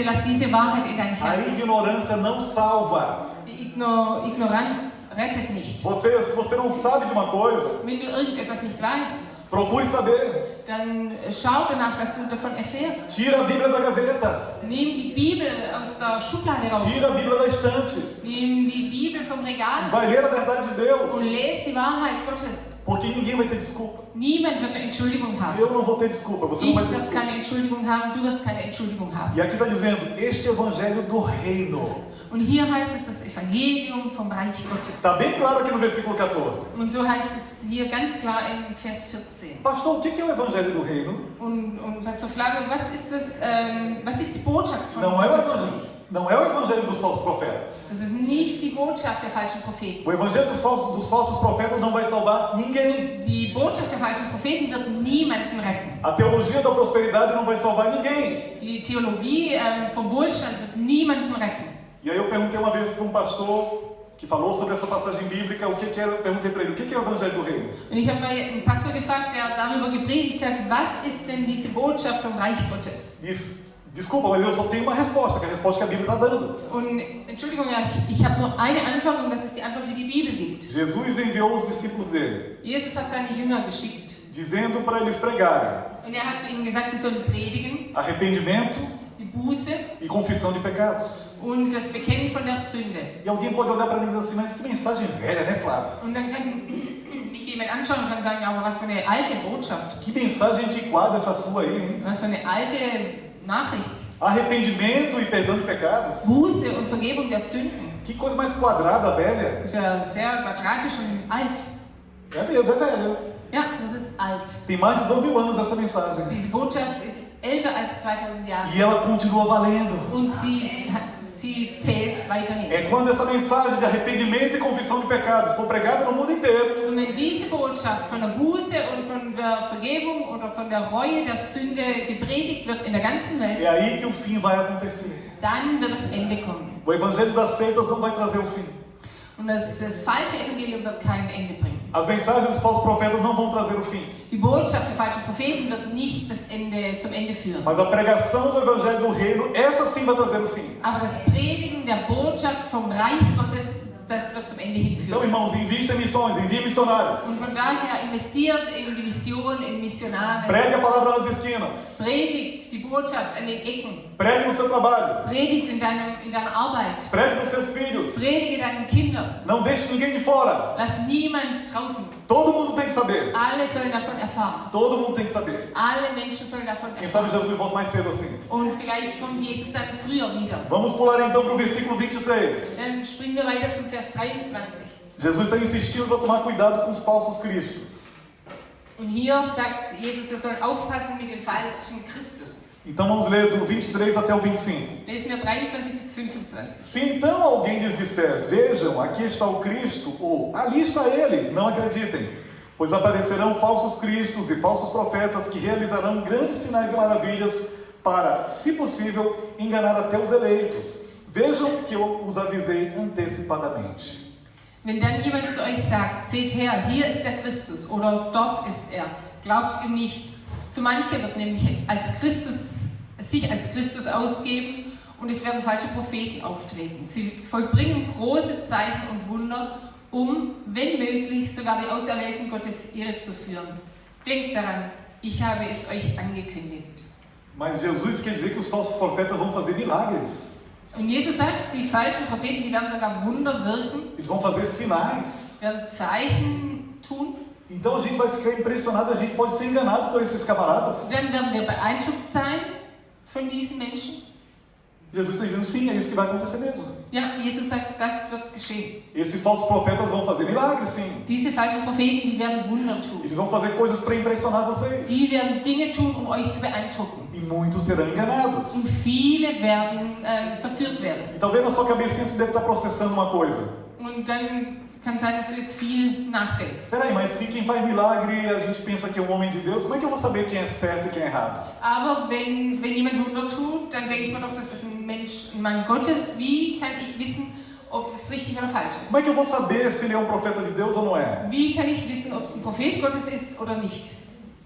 lass diese Wahrheit in dein A Herz. ignorância não salva. Die Ignoranz rettet nicht. Se você não sabe de uma coisa, Wenn du irgendetwas nicht weißt, procure saber. dann schau danach, dass du davon erfährst. Tira a Bíblia da gaveta. Nimm die Bibel aus der Schublade raus. Tira a Bíblia da estante. Nimm die Bibel vom Regal Vai ler a verdade de Deus. und lese die Wahrheit Gottes. Porque ninguém vai ter desculpa. Niemand wird eine Entschuldigung haben. Eu não vou ter desculpa, você não Ich vai ter werde desculpa. keine Entschuldigung haben, du wirst keine Entschuldigung haben. E aqui está dizendo, este evangelho do reino. Und hier heißt es das Evangelium vom Reich Gottes. Está bem claro aqui no versículo 14. Und so heißt es hier ganz klar in Vers 14. Pastor, o que é o evangelho do reino? Und Pastor Flavio, was ist die Botschaft von Não é o Gottes evangelho, Reich? não é o evangelho dos falsos profetas. Das ist nicht die Botschaft der falschen Propheten. O evangelho dos falsos profetas não vai salvar ninguém. Die Botschaft der falschen Propheten wird niemanden retten. A teologia da prosperidade não vai salvar ninguém. Die Theologie vom Wohlstand wird niemanden retten. E aí eu perguntei uma vez para um pastor que falou sobre essa passagem bíblica, o que era, eu perguntei para ele, o que é o evangelho do reino? Und ich habe mal einen Pastor gefragt, der darüber gepredigt hat, was ist denn diese Botschaft vom Reich Gottes? Disse, desculpa, mas eu só tenho uma resposta, que é a resposta que a Bíblia está dando. Und Entschuldigung, ja, ich habe nur eine Antwort und das ist die Antwort, die die Bibel gibt. Jesus enviou os discípulos dele, Jesus hat seine Jünger geschickt dizendo para eles pregarem und er hat zu ihnen gesagt, sie sollen predigen, arrependimento die Buße e confissão de pecados. und das Bekennen von der Sünde. E alguém pode olhar para mim e dizer assim, mas que mensagem velha, né, Flávio? Und dann kann mich jemand anschauen und kann sagen, ja, aber was für eine alte Botschaft, Que mensagem antiquada essa sua aí, hein? was für eine alte Nachricht. Arrependimento e perdão de pecados? Buße und Vergebung der Sünden. Que coisa mais quadrada, velha. Das ist ja sehr quadratisch und alt. É mesmo, é velha. Ja, das ist alt. Tem mais de 2.000 anos essa mensagem. Diese Botschaft ist älter als 2000 Jahre E ela continua valendo. und sie zählt weiterhin. É quando essa mensagem de arrependimento e confissão de pecados for pregada no mundo inteiro, Und wenn diese Botschaft von der Buße und von der Vergebung oder von der Reue der Sünde gepredigt wird in der ganzen Welt, é aí que o fim vai acontecer. dann wird das Ende kommen. O evangelho das seitas não vai trazer o fim. Und das falsche Evangelium wird kein Ende bringen. As mensagens dos falsos profetas não vão trazer o fim. Die Botschaft der falschen Propheten wird nicht das Ende zum Ende führen. Mas a pregação do evangelho do reino, essa sim vai trazer o fim. Aber das Predigen der Botschaft vom Reich Gottes, das wird zum Ende hinführen. Então, irmãos, invista em missões, envie Und missionários. von daher investiert in die Mission, in Missionare, Pregue a palavra nas esquinas. predigt die Botschaft an den Ecken, Pregue no seu trabalho. predigt in deiner Arbeit, Pregue nos seus filhos. predige deinen Kindern, Não deixe ninguém de fora. lass niemand draußen. Todo mundo tem que saber. Alle sollen davon erfahren. Todo mundo tem que saber. Alle Menschen sollen davon Quem sabe erfahren. Jesus volta mais cedo assim. Und vielleicht kommt Jesus dann früher wieder. Vamos pular então para o versículo 23. Dann springen wir weiter zum Vers 23. Jesus está insistindo para tomar cuidado com os falsos cristos. Und hier sagt Jesus, wir sollen aufpassen mit dem falschen Christus. Então vamos ler do 23 até o 25. Lesen wir 23 bis 25. Se então alguém lhes disser, vejam, aqui está o Cristo, ou ali está ele, não acreditem, pois aparecerão falsos cristos e falsos profetas que realizarão grandes sinais e maravilhas para, se possível, enganar até os eleitos. Vejam que eu os avisei antecipadamente. Wenn dann jemand zu euch sagt, seht her, hier ist der Christus oder dort ist er, glaubt ihm nicht. So mancher wird nämlich sich als Christus ausgeben und es werden falsche Propheten auftreten. Sie vollbringen große Zeichen und Wunder, um, wenn möglich, sogar die Auserwählten Gottes irre zu führen. Denkt daran, ich habe es euch angekündigt. Mas Jesus quer dizer que os falsos profetas vão fazer milagres. Und Jesus sagt, die falschen Propheten, die werden sogar Wunder wirken, Eles vão fazer sinais. werden Zeichen tun. Então a gente vai ficar impressionado, a gente pode ser enganado por esses camaradas. Dann werden wir beeindruckt sein von diesen Menschen. Jesus está dizendo, sim, é isso que vai acontecer mesmo. Ja, Jesus sagt, das wird geschehen. Esses falsos profetas vão fazer milagres, sim. Diese falschen Propheten, die werden Wunder tun. Eles vão fazer coisas para impressionar vocês. Die werden Dinge tun, um euch zu beeindrucken. E muitos serão Und enganados. viele werden verführt werden. E talvez na sua cabecinha você deve estar processando uma coisa. Und dann kann sein, dass du jetzt viel nachdenkst. Espera aí, mas se quem faz milagre a gente pensa que é um homem de Deus, como é que eu vou saber quem é certo e quem é errado? Aber wenn jemand Wunder tut, dann denkt man doch, das ist ein Mensch, ein Mann Gottes. Wie kann ich wissen, ob es richtig oder falsch ist? Como é que eu vou saber se ele é um profeta de Deus ou não é? Wie kann ich wissen, ob es ein Prophet Gottes ist oder nicht?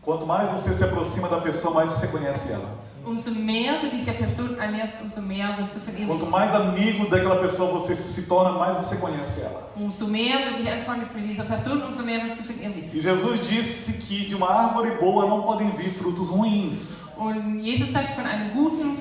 Quanto mais você se aproxima da pessoa, mais você conhece ela. Umso mehr du dich der Person annäherst, umso mehr wirst du von ihr Quanto wissen. mais amigo daquela pessoa você se torna, mais você conhece ela. Umso mehr du dich anfreundest mit dieser Person, umso mehr wirst du von ihr wissen. E Jesus disse que de uma árvore boa não podem vir frutos ruins. Und Jesus sagt, von einem guten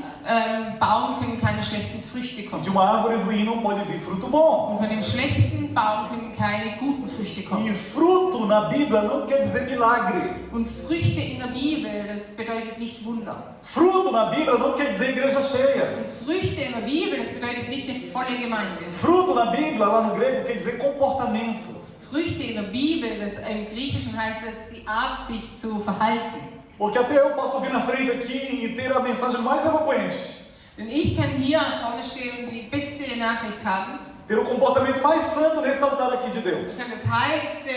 Baum können keine schlechten Früchte E kommen. de uma árvore ruim não pode vir fruto bom. Und von dem schlechten Baum können keine guten Früchte kommen. E fruto na Bíblia não quer dizer milagre. Und Früchte in der Bibel, das bedeutet nicht Wunder. Fruto na Bíblia não quer dizer igreja cheia. Und Früchte in der Bibel, das bedeutet nicht eine volle Gemeinde. Fruto na Bíblia, lá no grego, quer dizer comportamento. Früchte in der Bibel, das im Griechischen heißt es, die Art, sich zu verhalten. Porque até eu posso vir na frente aqui e ter a mensagem mais eloquente. Denn ich kann hier vorne stehen und die beste Nachricht haben. Ter o comportamento mais santo nesse altar aqui de Ich Deus. kann das heiligste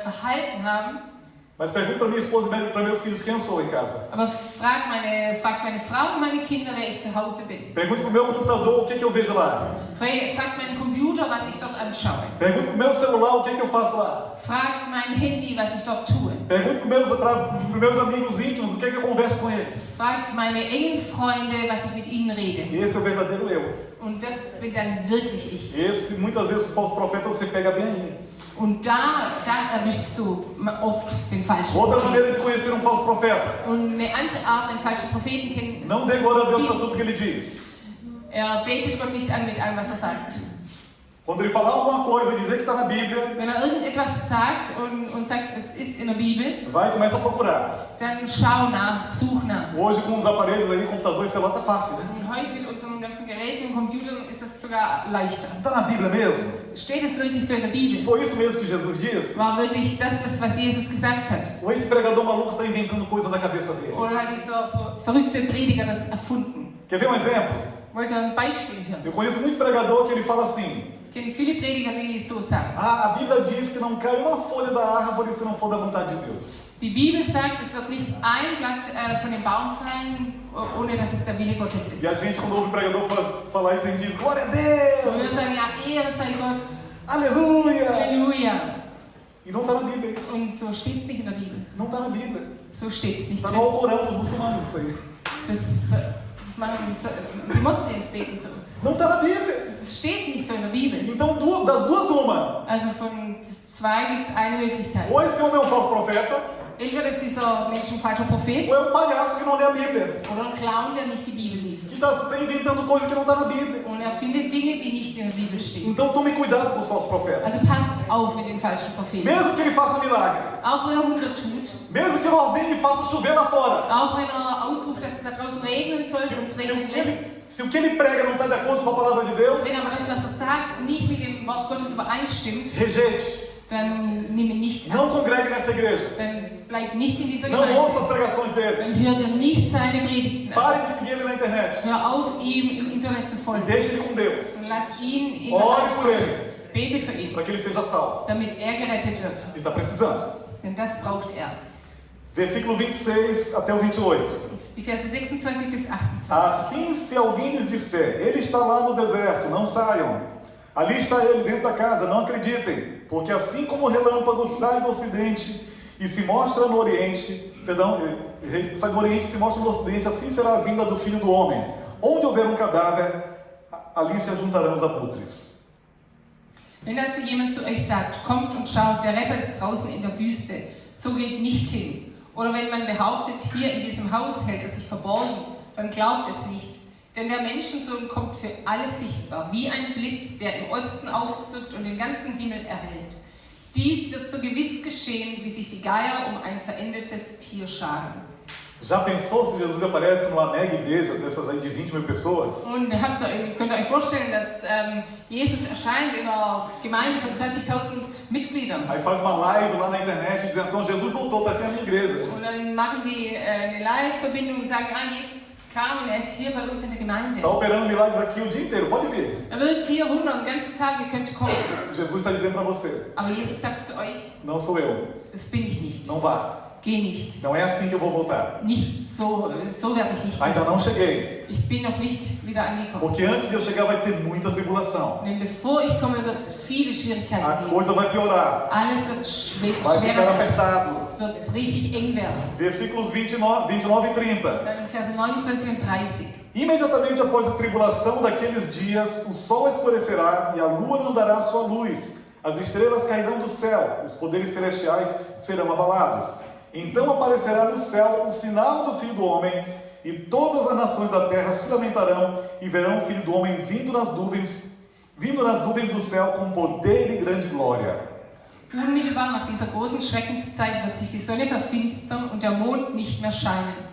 Verhalten haben. Mas pergunto para minha esposa e para meus filhos quem eu sou em casa. Aber fragt meine Frau und meine Kinder, wer ich zu Hause bin. Pergunto para o meu computador o que eu vejo lá. Fragt meinen Computer, was ich dort anschaue. Pergunto para o meu celular o que eu faço lá. Fragt mein Handy, was ich dort tue. Pergunto para os meus amigos íntimos o que eu converso com eles. Fragt meine engen Freunde, was ich mit ihnen rede. Esse é o verdadeiro eu. Und das bin dann wirklich ich. Esse, muitas vezes, os falsos profetas você pega bem aí. Und da erwischst du oft den falschen Outra Propheten. maneira de conhecer um falso profeta. Und eine andere Art, den falschen Propheten kennen. Não dê glória a Deus para tudo que ele diz. Betet Gott nicht an mit allem, was sagt. Quando ele falar alguma coisa e dizer que está na Bíblia, Wenn irgendetwas sagt und sagt, es ist in der Bibel, vai e começa a procurar. dann schau nach, such nach. Hoje com os aparelhos aí, computador e celular, tá fácil, né? Und heute mit unseren ganzen Geräten und Computern ist es sogar leichter. Está na Bíblia mesmo? Steht es wirklich so in der Bibel? Foi isso mesmo que Jesus disse? War wirklich das, was Jesus gesagt hat? Ou esse pregador maluco está inventando coisa da cabeça dele? Oder hat dieser verrückte Prediger das erfunden? Quer ver um exemplo? Wollt ihr ein Beispiel hören? Eu conheço muito pregador que ele fala assim: Ich kenne viele Prediger, die so sagen. a Bíblia diz que não cai uma folha da árvore se não for da vontade de Deus. Die Bibel sagt, es wird nicht ein Blatt von dem Baum fallen, ohne dass es der Wille Gottes ist. E a gente, quando ouve o pregador falar isso, a gente diz: glória a Und Deus! wir sagen, ja, Ehre sei Gott, Aleluia! Halleluja. E não está na Bíblia isso. Und so steht es nicht in der Bibel. Não está na Bíblia. So steht es nicht Está drin. no Alcorão dos muçulmanos isso aí. Das machen die Moslems beten so. Não está na Bíblia. Es steht nicht so in der Bibel. Então, das duas, uma. Also von zwei gibt es eine Möglichkeit. Ou esse homem é um falso profeta, Entweder ist dieser Mensch ein falscher Prophet ou é um palhaço que não lê a Bíblia. oder ein Clown, der nicht die Bibel liest. Que está inventando coisa que não está na Bíblia. Und er findet Dinge, die nicht in der Bibel stehen. Então, tome cuidado com os falsos profetas. Also passt auf mit den falschen Propheten. Mesmo que ele faça milagre. Auch wenn er Wunder tut, Mesmo que ele ordene e faça chover lá fora. auch wenn er ausruft, dass es da draußen regnen soll und es regnen lässt. Se o que ele prega não está de acordo com a palavra de Deus, Wenn aber das, was er sagt, nicht mit dem Wort Gottes übereinstimmt, rejeite. dann nimm ihn nicht Não an. congregue nessa igreja. Dann bleib nicht in dieser Não ouça as Gemeinde. pregações dele. Dann hör dir nicht seine Predigten an. Pare de seguir ele na internet. Hör auf, ihm im Internet zu E folgen. deixe ele com Deus. Und lass ihn in der Ore Hand por Gottes. ele. Bete für ihn, Para que ele seja salvo. damit er gerettet wird. Ele está precisando. Denn das braucht er. Versículo 26 até o 28. Die Verse 26 bis 28. Assim, se alguém lhes disser, ele está lá no deserto, não saiam. Ali está ele dentro da casa, não acreditem. Porque assim como o relâmpago sai do ocidente e se mostra no oriente, sai do oriente e se mostra no ocidente, assim será a vinda do Filho do Homem. Onde houver um cadáver, ali se ajuntarão os abutres. Wenn also jemand zu euch sagt, kommt und schaut, der Retter ist draußen in der Wüste, so geht nicht hin. Oder wenn man behauptet, hier in diesem Haus hält er sich verborgen, dann glaubt es nicht. Denn der Menschensohn kommt für alle sichtbar, wie ein Blitz, der im Osten aufzuckt und den ganzen Himmel erhellt. Dies wird so gewiss geschehen, wie sich die Geier um ein verendetes Tier scharen. Já pensou se Jesus aparece numa mega igreja dessas aí de 20 mil pessoas? Und könnt ihr euch vorstellen, dass Jesus erscheint in einer Gemeinde von 20.000 Mitgliedern. Aí faz uma live lá na internet dizendo assim, Jesus voltou, está aqui a minha igreja. Und dann machen die eine Live-Verbindung und sagen, Jesus kam und er ist hier bei uns in der Gemeinde. Está operando milagres aqui o dia inteiro, pode vir. Er wirkt hier Wunder den ganzen Tag, ihr könnt kommen. Jesus está dizendo para você, Aber Jesus sagt zu euch, não sou eu, das bin ich nicht. não vá. Geh nicht. Não é assim que eu vou voltar. Nicht so werde ich nicht. Ainda não cheguei. Ich bin noch nicht wieder angekommen. Porque antes de eu chegar vai ter muita tribulação. Denn bevor ich komme, wird es viele Schwierigkeiten A geben. coisa vai piorar. Alles wird Vai ficar schwerer. apertado. Es wird richtig eng werden. Versículos 29 e 30. Dann Verse 29 und 30. Imediatamente após a tribulação daqueles dias, o sol escurecerá e a lua não dará sua luz. As estrelas cairão do céu, os poderes celestiais serão abalados. Então aparecerá no céu o sinal do Filho do Homem, e todas as nações da terra se lamentarão e verão o Filho do Homem vindo nas nuvens do céu com poder e grande glória. Unmittelbar nach dieser großen Schreckenszeit wird sich die Sonne verfinstern und der Mond nicht mehr scheinen.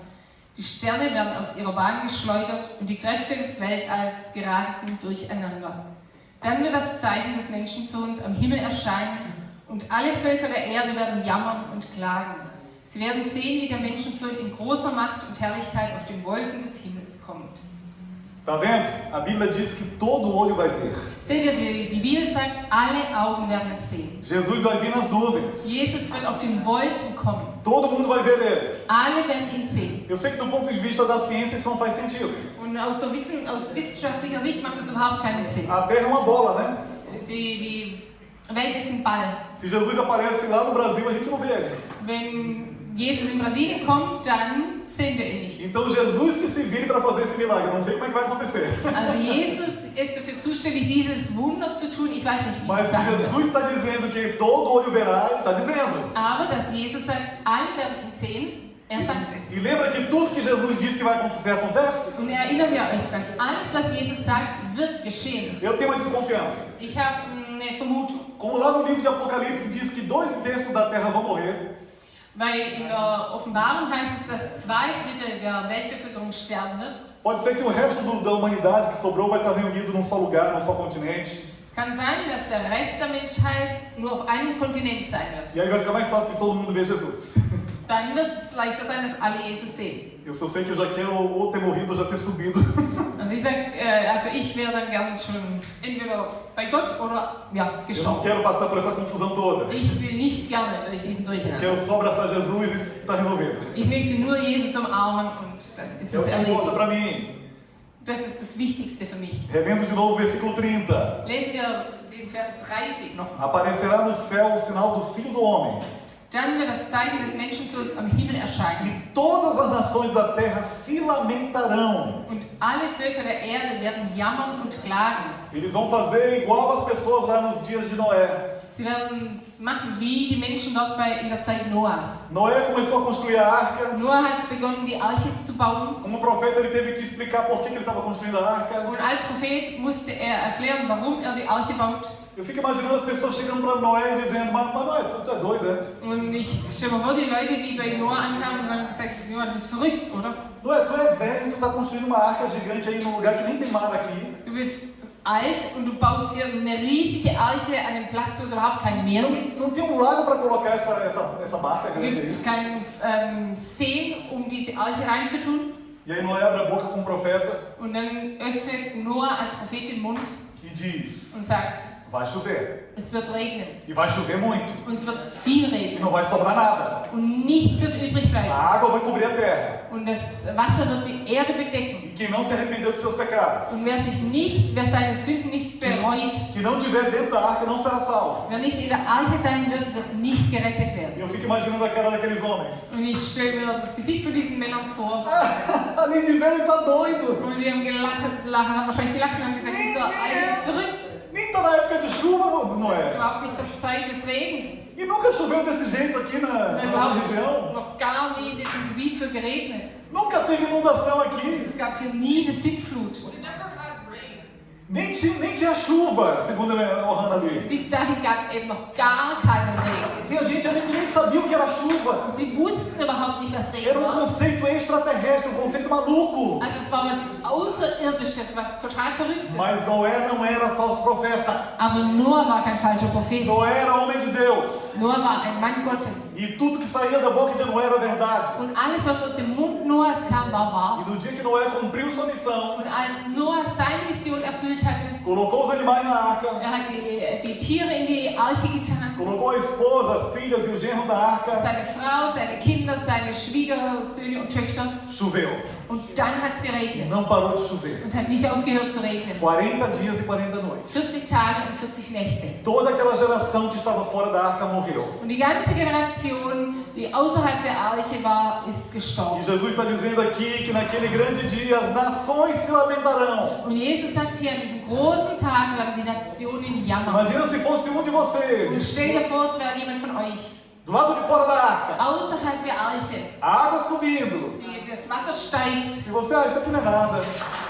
Die Sterne werden aus ihrer Bahn geschleudert und die Kräfte des Weltalls geraten durcheinander. Dann wird das Zeichen des Menschensohns am Himmel erscheinen und alle Völker der Erde werden jammern und klagen. Sie werden sehen, wie der Menschensohn in großer Macht und Herrlichkeit auf den Wolken des Himmels kommt. Tá vendo? A Bíblia diz que todo olho vai ver. Seht ihr, die Bibel sagt, alle Augen werden es sehen. Jesus vai vir nas nuvens. Jesus wird auf den Wolken kommen. Todo mundo vai ver ele. Alle werden ihn sehen. Eu sei que do ponto de vista da ciência isso não faz sentido. Und aus wissenschaftlicher Sicht macht es überhaupt keinen Sinn. A Terra é uma bola, né? Die Welt ist ein Ball. Se Jesus aparece lá no Brasil, a gente não vê ele. Wenn Jesus in Brasilien kommt, dann sehen wir ihn nicht. Então Jesus que se vire para fazer esse milagre. Eu não sei como é que vai acontecer. Also Jesus ist dafür zuständig, dieses Wunder zu tun. Ich weiß nicht, wie Mas es se sein wird. Jesus está dizendo que todo olho verá, ele está dizendo. Aber dass Jesus sagt, alle werden ihn sehen, er sagt es. E lembra que tudo que Jesus disse que vai acontecer, acontece? Und erinnert ihr euch dran, alles was Jesus sagt, wird geschehen. Eu tenho uma desconfiança. Ich habe eine Vermutung. Como lá no livro de Apocalipse diz que 2/3 da terra vão morrer. Weil in der Offenbarung heißt es, dass 2/3 der Weltbevölkerung sterben wird. Pode ser que o resto da humanidade que sobrou vai estar reunido num só lugar, num só continente. Es kann sein, dass der Rest der Menschheit nur auf einem Kontinent sein wird. E aí vai ficar mais fácil que todo mundo veja Jesus. Dann wird es leichter sein, dass alle Jesus sehen. Eu só sei que eu já quero ou ter morrido ou já ter subido. Also ich wäre dann gern schon entweder bei Gott oder ja, Eu não gestorben. quero passar por essa confusão toda. Ich will nicht gerne durch diesen Eu Durcheinander. quero só abraçar Jesus e está resolvido. Ich möchte nur Jesus umarmen und dann ist É o es que importa erledigt. para mim. Das ist das Wichtigste für mich. Relendo de novo o versículo 30. Lesen wir den Vers 30 noch. Aparecerá no céu o sinal do Filho do Homem. Dann wird das Zeichen des Menschensohns am Himmel erscheinen. E todas as nações da terra se lamentarão. Und alle Völker der Erde werden jammern und klagen. Eles vão fazer igual as pessoas lá nos dias de Noé. Sie werden es machen wie die Menschen dort in der Zeit Noahs. Noé começou a construir a arca. Noah hat begonnen, die Arche zu bauen. Como profeta, ele teve que explicar por que ele estava construindo a arca. Und als Prophet musste er erklären, warum er die Arche baut. Eu fico imaginando as pessoas chegando para Noé e dizendo, mas Noé, tu é doido, né? Und ich stelle mir vor, die Leute, die bei Noah ankamen und haben gesagt, Noah, du bist verrückt, oder? Noé, tu é velho, tu está construindo uma arca gigante aí num lugar que nem tem mar aqui. Du bist alt und du baust hier eine riesige Arche an einem Platz, wo es überhaupt kein Meer gibt. Tu não tem um lago para colocar essa barca Es grande aí. gibt keinen See, um diese Arche reinzutun. E aí Noé abre a boca com o profeta Und dann öffnet Noah als Prophet den Mund e diz, und sagt, vai chover. es wird regnen. E vai chover muito. Und es wird viel E regnen. não vai sobrar nada. Und nichts wird übrig A bleiben. água vai cobrir a terra. Und das Wasser wird die Erde bedecken. E quem não se arrependeu de seus pecados, Und wer seine Sünden nicht bereut, que não tiver dentro da arca, não será salvo. wer nicht in der Arche sein wird, wird nicht gerettet E werden. eu fico imaginando a cara daqueles homens. Und ich stelle mir das Gesicht von diesen Männern vor. Ali de velho tá doido. Und die haben haben wahrscheinlich gelacht und haben gesagt, dieser Alte ist verrückt. Nem tá na época de chuva, Das ist Noé. überhaupt nicht zur Zeit des Regens. E nunca choveu desse jeito aqui na Es hat nossa überhaupt região. noch gar nie in diesem Gebiet so geregnet. Nunca teve inundação aqui. Es gab hier nie eine Sintflut. Nem tinha chuva, segundo a Ohana ali. Bis dahin gab es eben noch gar keinen Regen. Tinha gente ali que nem sabia o que era chuva. Und sie wussten überhaupt nicht, was Era Regen war. conceito extraterrestre, conceito maluco. Also es war was Außerirdisches, was total verrückt ist. Mas Noé não era falso profeta. Aber Noah war kein falscher Prophet. Noé era homem de Deus. Noah war ein Mann Gottes. E tudo que saía da boca de Noé era verdade. Und alles, was aus dem Mund Noahs kam, war wahr. E no dia que Noé cumpriu sua missão, Und als Noah seine Mission erfüllt hatte, colocou os animais na arca, hat die Tiere in die Arche getan, colocou a esposa, as filhas e o genro na arca, seine Frau, seine Kinder, seine Schwiegersöhne und Töchter. choveu. Und dann hat es geregnet. Não parou de chover. Und es hat nicht aufgehört zu regnen. 40 dias e 40 noites. 40 Tage und 40 Nächte. Toda aquela geração que estava fora da arca morreu. Und die ganze Generation, die außerhalb der Arche war, ist gestorben. E Jesus está dizendo aqui que naquele grande dia as nações se lamentarão. Und Jesus sagt hier, an diesem großen Tag werden die Nationen jammern. Imagina se fosse um de Und vocês, stell dir vor, es wäre jemand von euch, do lado de fora da arca, außerhalb der Arche, a água subindo, das Wasser steigt. e você, isso aqui não é nada,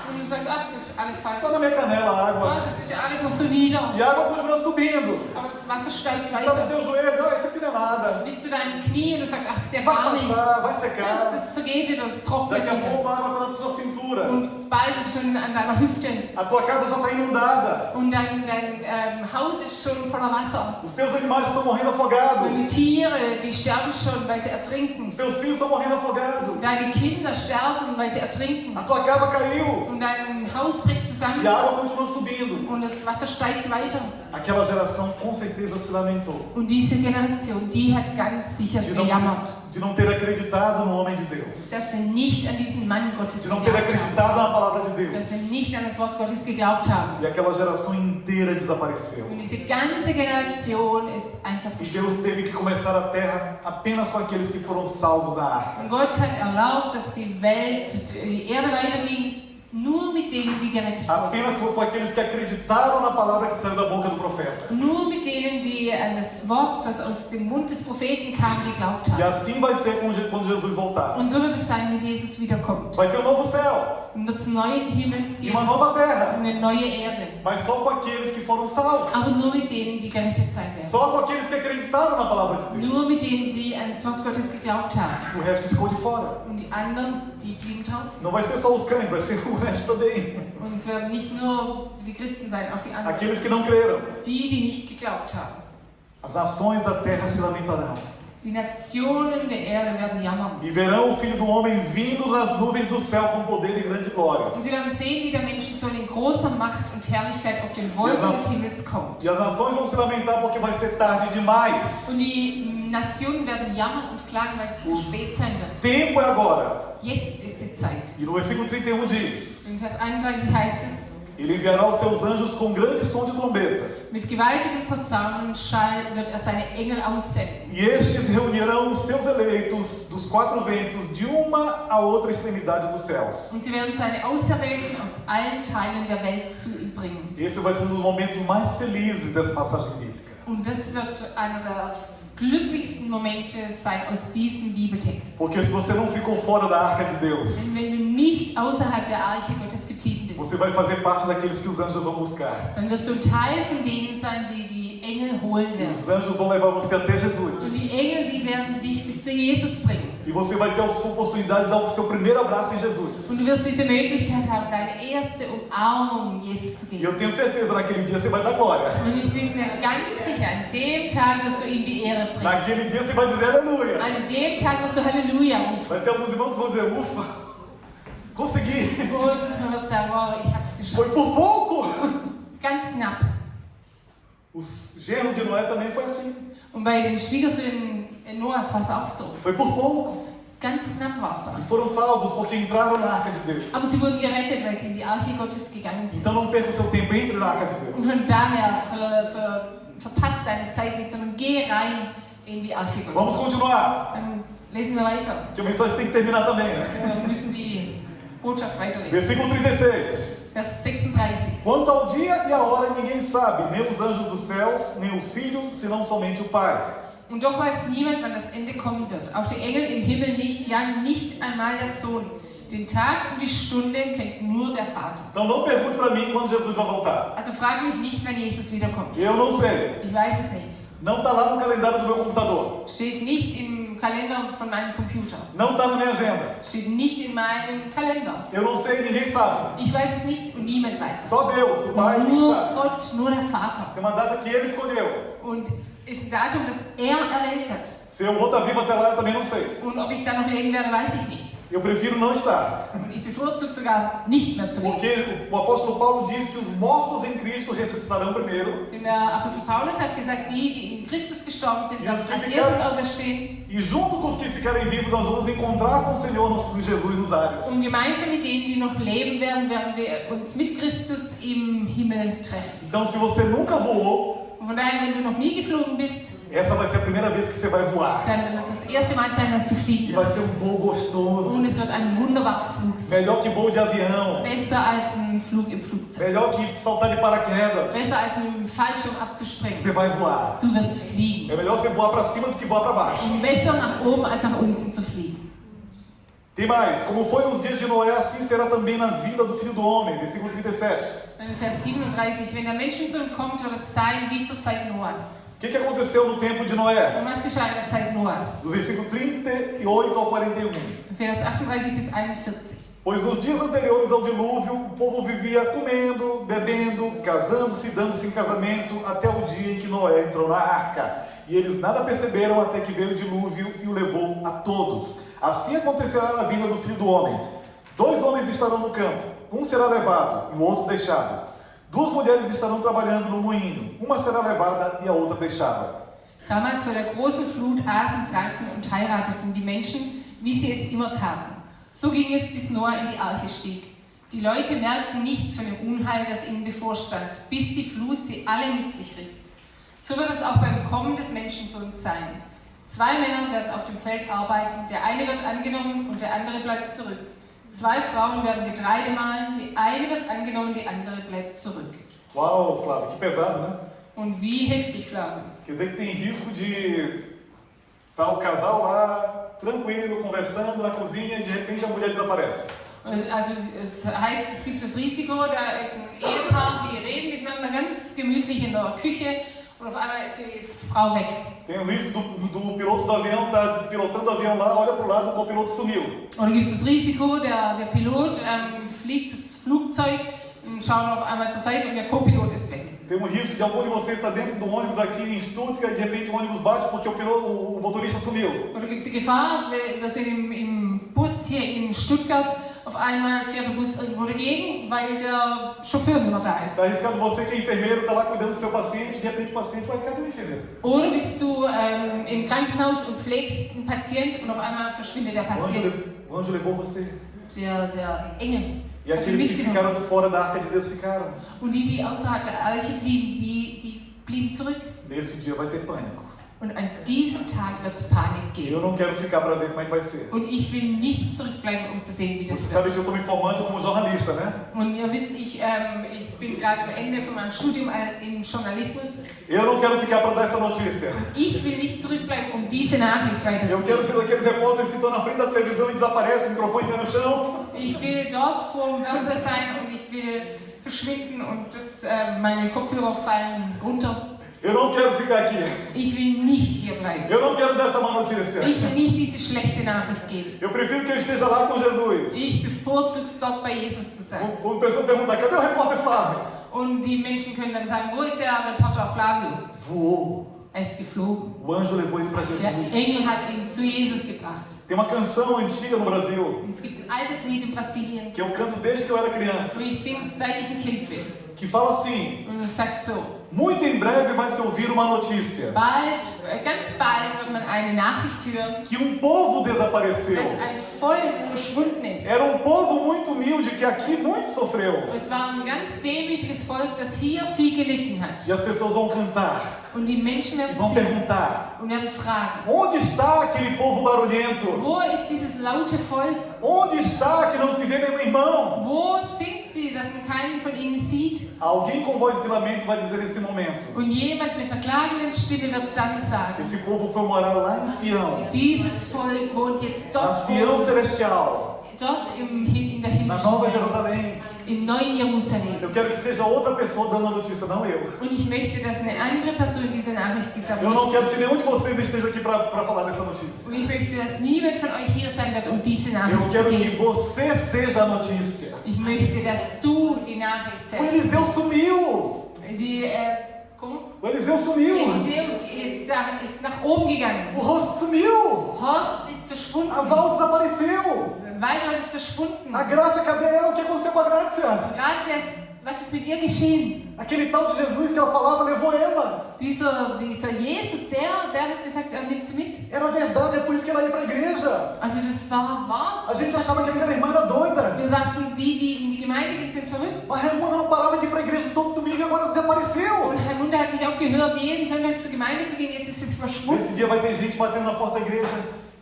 Und du sagst, das ist alles falsch. está na minha canela a água, Das ist ja alles noch so nieder. e a água continua subindo, Aber das Wasser steigt está no weiter. teu joelho, isso aqui não é nada, Bis zu deinen Knien und du sagst, ach, das ist ja vai gar nichts. passar, vai secar, Das vergeht wieder, das trocknet daqui a wieder. pouco a água está na tua cintura, Und bald ist schon an deiner Hüfte. a tua casa já está inundada, Und dein Haus ist schon voller Wasser. os teus animais já estão morrendo afogados, Und die Tiere, die sterben schon, weil sie ertrinken. os teus filhos estão morrendo afogados, Deine Kinder sterben, weil sie ertrinken. a tua casa caiu, Und dein Haus bricht zusammen. e a água continua subindo. Und das Wasser steigt weiter. Aquela geração com certeza se lamentou Und diese Generation, die hat ganz sicher gejammert, de não ter acreditado no homem de Deus, dass sie nicht an diesen Mann Gottes de não ter geglaubt haben. acreditado na palavra de Dass sie Deus. nicht an das Wort Gottes geglaubt haben. E aquela geração inteira desapareceu. Und diese ganze Generation ist einfach E verstorben. Deus teve que começar a terra apenas com aqueles que foram salvos da arca. Und Gott hat erlaubt, dass die Welt, die Erde weiterging, nur mit denen, die gerettet wurden. Apenas com aqueles que acreditaram na palavra que saiu da boca do profeta. Nur mit denen, die an das Wort, das aus dem Mund des Propheten kam, geglaubt E haben. assim vai ser quando Jesus voltar. Und so wird es sein, wenn Jesus wiederkommt. Vai ter um novo céu Und wird es einen neuen Himmel e geben uma nova und terra, eine neue Erde. mas só com aqueles que foram salvos. Aber nur mit denen, die gerettet sein werden. Só com aqueles que acreditaram na palavra de Nur mit Deus. denen, die an das Wort Gottes geglaubt haben. O resto ficou de fora. Und die anderen, die blieben draußen. Não vai ser só os crentes, vai ser o resto também. Und es werden nicht nur die Christen sein, auch die anderen. Aqueles que não creram. Die nicht geglaubt haben. As nações da terra se lamentarão Die Nationen der Erde werden jammern. e verão o Filho do Homem vindo nas nuvens do céu com poder e grande glória. Und sie werden sehen, wie der Menschensohn in großer Macht und Herrlichkeit auf den Wolken des Himmels kommt. E as nações vão se lamentar porque vai ser tarde demais. Und die Nationen werden jammern und klagen, weil es zu spät sein wird. Tempo é agora. Jetzt ist die Zeit. E no versículo 31 diz: In Vers 31 heißt es, Ele enviará os seus anjos com grande som de trombeta. Mit gewaltigem Posaunenschall wird er seine Engel aussenden. E estes reunirão os seus eleitos dos quatro ventos de uma a outra extremidade dos céus. Und sie werden seine Auserwählten aus allen Teilen der Welt zu ihm bringen. Esse vai ser um dos momentos mais felizes dessa passagem bíblica. Und das wird einer der glücklichsten Momente sein aus diesem Bibeltext. Porque se você não ficou fora da arca de Deus, Denn wenn du nicht außerhalb der Arche Gottes geblieben bist, você vai fazer parte daqueles que os anjos vão buscar. dann wirst du ein Teil von denen sein, die die Engel holen E werden. os anjos vão levar você até Und Jesus. die Engel, die werden dich bis zu Jesus bringen. E você vai ter a sua oportunidade de dar o seu primeiro abraço em Und Jesus. du wirst diese Möglichkeit haben, deine erste Umarmung Jesus zu E geben. eu tenho certeza, naquele dia você vai dar glória. Und ich bin mir ganz sicher, an dem Tag wirst du ihm die Ehre bringen. Naquele dia você vai dizer aleluia. An dem Tag wirst du Halleluja rufen. Vai ter alguns irmãos que vão dizer, ufa, consegui. Und man wird sagen, wow, ich hab's geschafft. Foi por pouco. Ganz knapp. Os genros de Noé também foi assim. Und bei den Schwiegersöhnen Noahs war es auch so. Foi por pouco. Ganz knapp war es Eles da. foram salvos porque entraram na arca de Deus. Aber sie wurden gerettet, weil sie in die Arche Gottes gegangen sind. Então não perca o seu tempo, entre na arca de Und Deus. von daher verpasst deine Zeit nicht, sondern geh rein in die Arche Vamos Gottes. continuar, Dann lesen wir weiter. porque a mensagem tem que terminar também, né? Wir müssen die Botschaft weiterlesen. Versículo 36. Vers 36. Quanto ao dia e a hora ninguém sabe, nem os anjos dos céus, nem o Filho, senão somente o Pai. Und doch weiß niemand, wann das Ende kommen wird. Auch die Engel im Himmel nicht, ja, nicht einmal der Sohn. Den Tag und die Stunde kennt nur der Vater. Então não pergunte para mim quando Jesus vai voltar. Also frage mich nicht, wenn Jesus wiederkommt. Eu não sei. Ich weiß es nicht. Não está lá no calendário do meu computador. Steht nicht im Kalender von meinem Computer. Não está na minha agenda. Steht nicht in meinem Kalender. Eu não sei, ninguém sabe. Ich weiß es nicht und niemand weiß es. Só Deus, o Pai, que Nur sabe. Gott, nur der Vater. Tem uma data que Ele escolheu. Und ist ein Datum, das er erwählt hat. Se eu vou estar vivo até lá, eu também não sei. Und ob ich da noch leben werde, weiß ich nicht. Eu prefiro não estar. Und ich bevorzuge sogar nicht mehr zu leben. Porque o apóstolo Paulo diz que os mortos em Cristo ressuscitarão primeiro. Denn der Apostel Paulus hat gesagt, die in Christus gestorben sind, werden als erstes auferstehen. E junto com os que ficarem vivos, nós vamos encontrar com o Senhor, nosso Jesus, nos ares. Und gemeinsam mit denen, die noch leben werden, werden wir uns mit Christus im Himmel treffen. Então, se você nunca voou, Und von daher, wenn du noch nie geflogen bist, essa vai ser a primeira vez que você vai voar. dann wird das erste Mal sein, dass du E fliegen vai wirst. ser um voo gostoso. Und es wird ein wunderbarer Flug sein. Melhor que voo de avião. Besser als ein Flug im Flugzeug. Melhor que saltar de paraquedas. Besser als mit dem Fallschirm abzuspringen. Você vai voar. Du wirst fliegen. É melhor você voar para cima do que voar para baixo. Und besser nach oben als nach unten zu fliegen. Tem mais. Como foi nos dias de Noé, assim será também na vida do Filho do Homem. Versículo 37. In Vers 37, wenn der Menschensohn kommt, wird es sein wie zur Zeit Noahs. O que aconteceu no tempo de Noé? Und was geschah in der Zeit Noahs? Do versículo 38 ao 41. Vers 38 bis 41. Pois nos dias anteriores ao dilúvio, o povo vivia comendo, bebendo, casando-se e dando-se em casamento, até o dia em que Noé entrou na arca. E eles nada perceberam até que veio o dilúvio e o levou a todos. Assim acontecerá na vinda do Filho do Homem. 2 homens estarão no campo, um será levado e o outro deixado. 2 mulheres estarão trabalhando no moinho, uma será levada e a outra deixada. Damals vor der großen Flut aßen, tranken und heirateten die Menschen, wie sie es immer taten. So ging es, bis Noah in die Arche stieg. Die Leute merkten nichts von dem Unheil, das ihnen bevorstand, bis die Flut sie alle mit sich riss. So wird es auch beim Kommen des Menschensohns sein. 2 Männer werden auf dem Feld arbeiten, der eine wird angenommen und der andere bleibt zurück. 2 Frauen werden Getreide mahlen, die eine wird angenommen, die andere bleibt zurück. Uau, Flávio, que pesado, né? Und wie heftig, Flavio. Quer dizer que tem risco de estar o casal lá, tranquilo, conversando na cozinha e de repente a mulher desaparece. Also es heißt, es gibt das Risiko, da ist ein Ehepaar, die reden miteinander ganz gemütlich in der Küche und auf einmal ist die Frau weg. Tem o risco do piloto do avião estar pilotando o avião lá, olha para o lado, o copiloto sumiu. Oder gibt es das Risiko, der Pilot fliegt das Flugzeug und schaut auf einmal zur Seite und der Co-Pilot ist weg. Tem um risco de algum de vocês estar dentro do ônibus aqui em Stuttgart e de repente o ônibus bate porque o motorista sumiu. Oder gibt es die Gefahr, wir sind im Bus hier in Stuttgart, auf einmal fährt der Bus irgendwo dagegen, weil der Chauffeur nicht mehr da ist. Está arriscado você que é enfermeiro, está lá cuidando do seu paciente e de repente o paciente vai cadê o enfermeiro? Oder bist du im Krankenhaus und pflegst einen Patient und auf einmal verschwindet der Patient. O anjo levou você. Der Engel E aqueles que ficaram fora da arca de Deus ficaram. Und die außerhalb der Arche blieben, die blieben zurück. Nesse dia vai ter pânico. Und an diesem Tag wird es Panik E geben. eu não quero ficar para ver como é que vai ser. Und ich will nicht zurückbleiben, um zu sehen, wie Você das sabe wird. que eu estou me formando como jornalista, né? Und ihr wisst, ich bin gerade am Ende von meinem Studium im Journalismus. Eu não quero ficar para dar essa notícia. Ich will nicht zurückbleiben, um diese Nachricht Eu quero weiterzugeben. ser daqueles repórteres que estão na frente da televisão e desaparecem, o microfone cai no chão. Ich will dort vor dem Fernseher sein und ich will verschwinden und meine Kopfhörer fallen runter. Eu não quero ficar aqui. Ich will nicht hier bleiben. Eu não quero dar essa má notícia. Ich will nicht diese schlechte Nachricht geben. Eu prefiro que eu esteja lá com Jesus. Ich bevorzuge es, dort bei Jesus zu sein. Quando a pessoa pergunta, cadê o repórter Flávio? Und die Menschen können dann sagen, wo ist der Reporter Flavio? Voou. Er ist geflogen. O anjo levou ele para Der Jesus. Engel hat ihn zu Jesus gebracht. Tem uma canção antiga no Brasil Und es gibt ein altes Lied in Brasilien, que eu canto desde que eu era criança, wo ich singe, seit ich ein Kind bin. que fala assim: Und es sagt so, muito em breve vai se ouvir uma notícia ganz bald wird man eine Nachricht hören, que povo desapareceu. dass ein Volk verschwunden ist. Era povo muito humilde que aqui muito sofreu. Es war ein ganz demütiges Volk, das hier viel gelitten hat. E as pessoas vão cantar Und die Menschen e werden vão singen perguntar: und werden fragen, onde está aquele povo barulhento? wo ist dieses laute Volk? Onde está que não se vê nenhum irmão? Wo sind sie, dass man keinen von ihnen sieht? Alguém com voz de lamento vai dizer nesse momento: Und jemand mit einer klagenden Stimme wird dann sagen, esse povo foi morar lá em Sião, dieses Volk wohnt jetzt na dort, Sião celestial, dort in der na Nova himmlischen Welt, Jerusalém. im neuen Jerusalem. Eu quero que seja outra pessoa dando a notícia, não eu. Und ich möchte, dass eine andere Person diese Nachricht gibt, aber Eu não nicht. quero que nenhum de vocês esteja aqui para falar dessa notícia. Und ich möchte, dass niemand von euch hier sein wird, um diese Eu Nachricht zu quero que geben. você seja a notícia. Ich möchte, dass du die Nachricht O selbst. Eliseu sumiu. Como? O Eliseu sumiu. Eliseu ist nach oben gegangen. O rosto sumiu. Horst ist verschwunden. A Val desapareceu. Waltraud ist verschwunden. A Graça, cadê ela? O que aconteceu com a Graça? Grazie, was ist mit ihr geschehen? Aquele tal de Jesus que ela falava levou ela. Dieser Jesus, der hat gesagt, er nimmt sie mit. Era verdade, é por isso que ela ia para a igreja. Also das war wahr. A gente achava que aquela irmã era doida. Wir dachten, die in die Gemeinde gehen, sind verrückt. A Raimunda não parava de ir para a igreja todo domingo e agora desapareceu. Und Raimunda hat nicht aufgehört, jeden Sonntag zur Gemeinde zu gehen, jetzt ist es verschwunden. Nesse dia vai ter gente batendo na porta da igreja.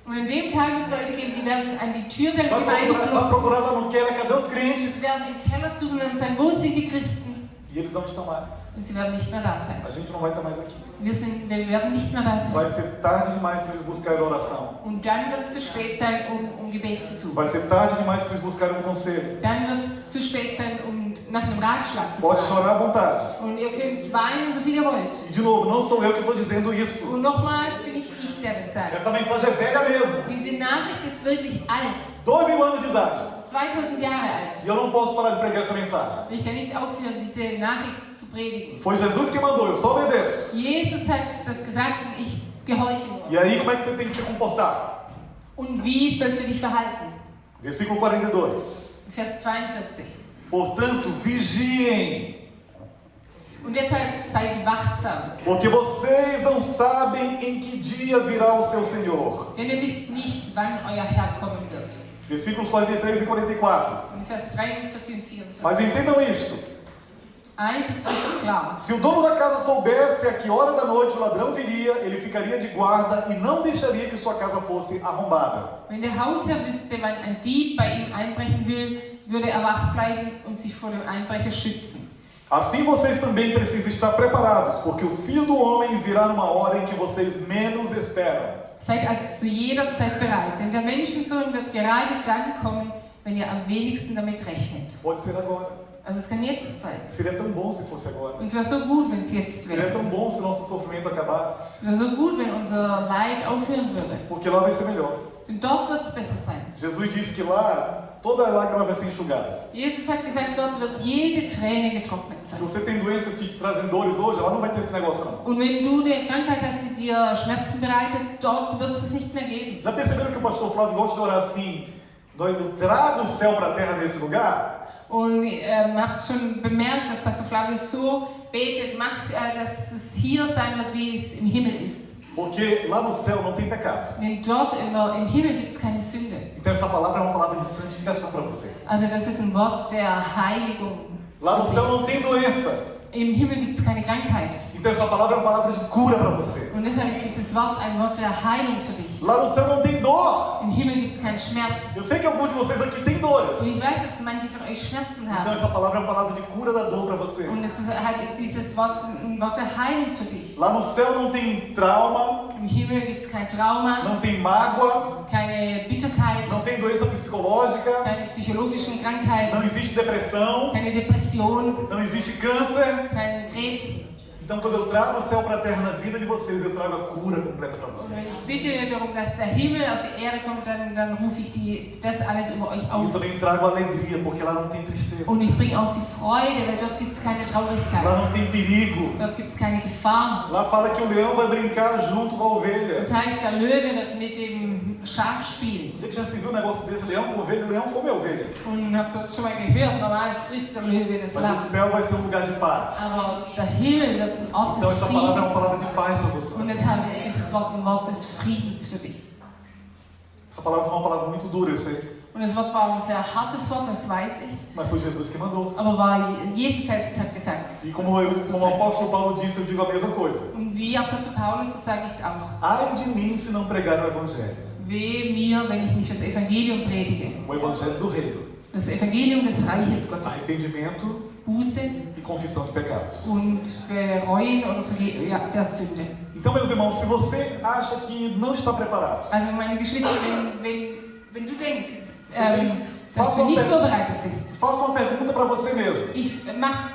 Und an dem Tag wird es Leute geben, die werden an die Tür der Vai Gemeinde klopfen, procurar lá no Keller, cadê os crentes? werden im Keller suchen und sagen, wo sind die Christen? E eles não estão mais. Und sie werden nicht mehr da sein. A gente não vai estar mais aqui. Wir werden nicht mehr da sein. Vai ser tarde demais para eles buscarem oração. Und dann wird es zu spät sein, um Gebet zu suchen. Vai ser tarde demais para eles buscarem conselho. Dann wird es zu spät sein, um nach einem Ratschlag zu Pode fragen. chorar à vontade. Und ihr könnt weinen, so viel ihr wollt. E de novo, não sou eu que estou dizendo isso. Und nochmals bin ich, der das sagt. Essa mensagem é velha mesmo. Diese Nachricht ist wirklich alt. 2000 anos de idade. 2000 Jahre alt. E eu não posso parar de pregar essa mensagem. Ich kann nicht aufhören, diese Nachricht zu predigen. Foi Jesus que mandou, eu só obedeço. Jesus hat das gesagt und ich gehorche nur. E aí, como é que você tem que se comportar? Und wie sollst du dich verhalten? Versículo 42. Vers 42. Portanto, vigiem, Und deshalb seid wachsam, porque vocês não sabem em que dia virá o seu Senhor. denn ihr wisst nicht, wann euer Herr kommen wird. Versículos 43 e 44. Und Vers 43 und 44. Mas entendam isto. Eins ist euch doch klar. Se o dono da casa soubesse a que hora da noite o ladrão viria, ele ficaria de guarda e não deixaria que sua casa fosse arrombada. Wenn der Hausherr wüsste, wann ein Dieb bei ihm einbrechen will, würde er wach bleiben und sich vor dem Einbrecher schützen. Assim vocês também precisam estar preparados, porque o Filho do Homem virá numa hora em que vocês menos esperam. Seid also zu jeder Zeit bereit, denn der Menschensohn wird gerade dann kommen, wenn ihr am wenigsten damit rechnet. Pode ser agora. Also es kann jetzt sein. Seria tão bom se fosse agora. Und es wäre so gut, wenn es jetzt Seria wäre. tão bom se nosso sofrimento acabasse, Es wäre so gut, wenn unser Leid aufhören würde. porque lá vai ser melhor. Denn dort wird es besser sein. Jesus disse que lá toda lágrima vai ser enxugada. Jesus hat gesagt, dort wird jede Träne getrocknet Se sein. você tem doenças que te trazem dores hoje, lá não vai ter esse negócio não. Und wenn du eine Krankheit hast, die dir Schmerzen bereitet, dort wird es nicht mehr geben. Já perceberam que o pastor Flávio gosta de orar assim? Traga o céu para a terra nesse lugar? Und habt schon bemerkt, dass Pastor Flavius so betet, macht, dass es hier sein wird, wie es im Himmel ist. Porque lá no céu não tem pecado. Denn dort im Himmel gibt es keine Sünde. Então essa palavra é uma palavra de santificação para você. Also das ist ein Wort der Heiligung. Lá no céu não tem doença. Im Himmel gibt es keine Krankheit. Então essa palavra é uma palavra de cura para você. Und deshalb ist dieses Wort ein Wort der Heilung für dich. Lá no céu não tem dor. Im Himmel gibt es keinen Schmerz. Eu sei que alguns de vocês aqui têm dores. Und ich weiß, dass manche von euch Schmerzen Então haben. essa palavra é uma palavra de cura da dor para você. Und deshalb ist dieses Wort ein Wort der Heilung für dich. Lá no céu não tem trauma, Im Himmel gibt es kein Trauma, não tem mágoa, keine Bitterkeit, não tem doença psicológica, keine psychologischen Krankheiten, não existe depressão, keine Depression, não existe câncer. keinen Krebs. Então quando eu trago o céu para a terra na vida de vocês, eu trago a cura completa para Und wenn vocês. ich bitte darum, dass der Himmel auf die Erde kommt, dann rufe ich das alles über euch E eu aus. também trago alegria, porque lá não tem tristeza. Und ich bringe auch die Freude, weil dort gibt es keine Lá Traurigkeit. não tem perigo. Dort gibt es keine Gefahr. Lá fala que o leão vai brincar junto com a ovelha. Das heißt, der Löwe wird mit dem Schaf spielen. Onde é que já se viu um negócio desse? Leão com ovelha, o leão come a ovelha. Und habt ihr das schon mal gehört? Normal frisst der Löwe das Mas o Lamm. céu vai ser um lugar de paz. Aber der Himmel wird ein Ort Então des essa palavra é uma Friedens. palavra de paz para você. Und deshalb ist dieses Wort ein Wort des Friedens für dich. Essa palavra foi uma palavra muito dura, eu sei. Und das Wort war ein sehr hartes Wort, das weiß ich. Mas foi Jesus que mandou. Aber Jesus selbst hat gesagt. E como o apóstolo Paulo disse, eu digo a mesma coisa. Und wie Apostel Paulus, so sage ich es auch. Ai de mim se não pregar o evangelho. Wehe mir, wenn ich nicht das Evangelium predige. O evangelho do reino. Das Evangelium des Reiches Gottes. Arrependimento Buße e confissão de pecados. und Bereuen oder der Sünde. Então, meus irmãos, se você acha que não está preparado, Also meine Geschwister, wenn du denkst, dass Faça du uma nicht per- vorbereitet bist, faça uma pergunta para você mesmo.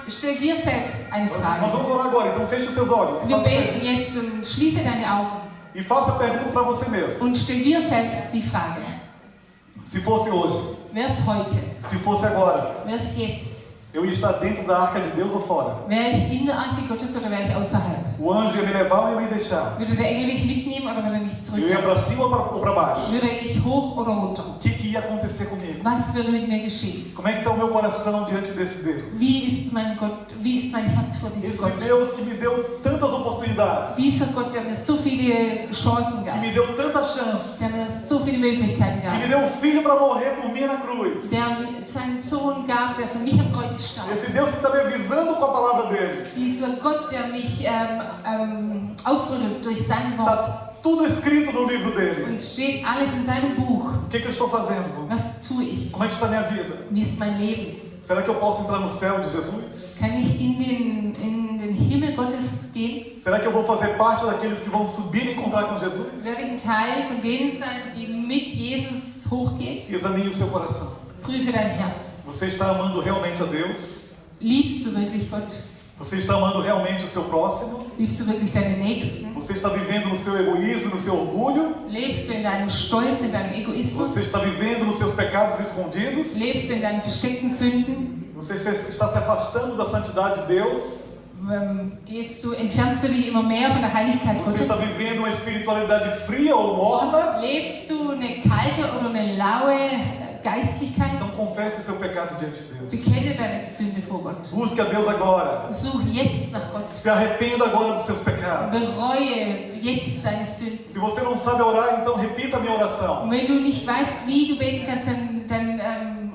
stell dir selbst eine Nós Frage. vamos orar agora, então feche os seus olhos e Wir faça, beten jetzt und schließe deine Augen e faça a pergunta para você mesmo. und stell dir selbst die Frage. Se fosse hoje, Wär's heute? se fosse agora, Wär's jetzt? eu ia estar dentro da arca de Deus ou fora? Wäre ich in der Arche Gottes oder wäre ich außerhalb? O anjo ia me levar ou ia me deixar? Würde der Engel mich mitnehmen oder würde er mich Eu ia zurücklassen? para cima ou para baixo? Würde ich hoch oder runter? O que ia acontecer comigo? Was würde mit mir geschehen? Como é que está o meu coração diante desse Deus? Wie ist mein Herz vor diesem Esse Gott? Deus que me deu tantas oportunidades, Dieser Gott, der mir so viele Chancen que gab, me deu tanta chance, der mir so viele Möglichkeiten que me gab, deu um filho para morrer por mim na cruz. der mir seinen Sohn gab, der für mich am Kreuz starb. Esse Deus que está me avisando com a palavra dele. Dieser Gott, der mich aufrüttelt durch sein Wort. Está tudo escrito no livro dele. Und es steht alles in seinem Buch. O que eu estou fazendo? Was tue ich? Como é que está a minha vida? Wie ist mein Leben? Será que eu posso entrar no céu de Jesus? Kann ich in den Himmel Gottes gehen? Será que eu vou fazer parte daqueles que vão subir e encontrar com Jesus? Werde ich ein Teil von denen sein, die mit Jesus hochgeht? Examine o seu coração. Prüfe dein Herz. Você está amando realmente a Deus? Liebst du wirklich Gott? Você está amando realmente o seu próximo? Liebst du wirklich deine Nächsten? Você está vivendo no seu egoísmo, no seu orgulho? Lebst du in deinem Stolz, in deinem Egoismus? Você está vivendo nos seus pecados escondidos? Lebst du in deinen versteckten Sünden? Você está se afastando da santidade de Deus? Entfernst du dich immer mehr von der Heiligkeit Você Gottes? está vivendo uma espiritualidade fria ou morna? Lebst du eine kalte oder eine laue Geistlichkeit? Então confesse seu pecado diante de Deus. Bekenne deine Sünde vor Gott. Busque a Deus agora. Such jetzt nach Gott. Se arrependa agora dos seus pecados. Bereue jetzt deine Sünden. Se você não sabe orar, então repita a minha oração. Und wenn du nicht weißt, wie du beten kannst, dann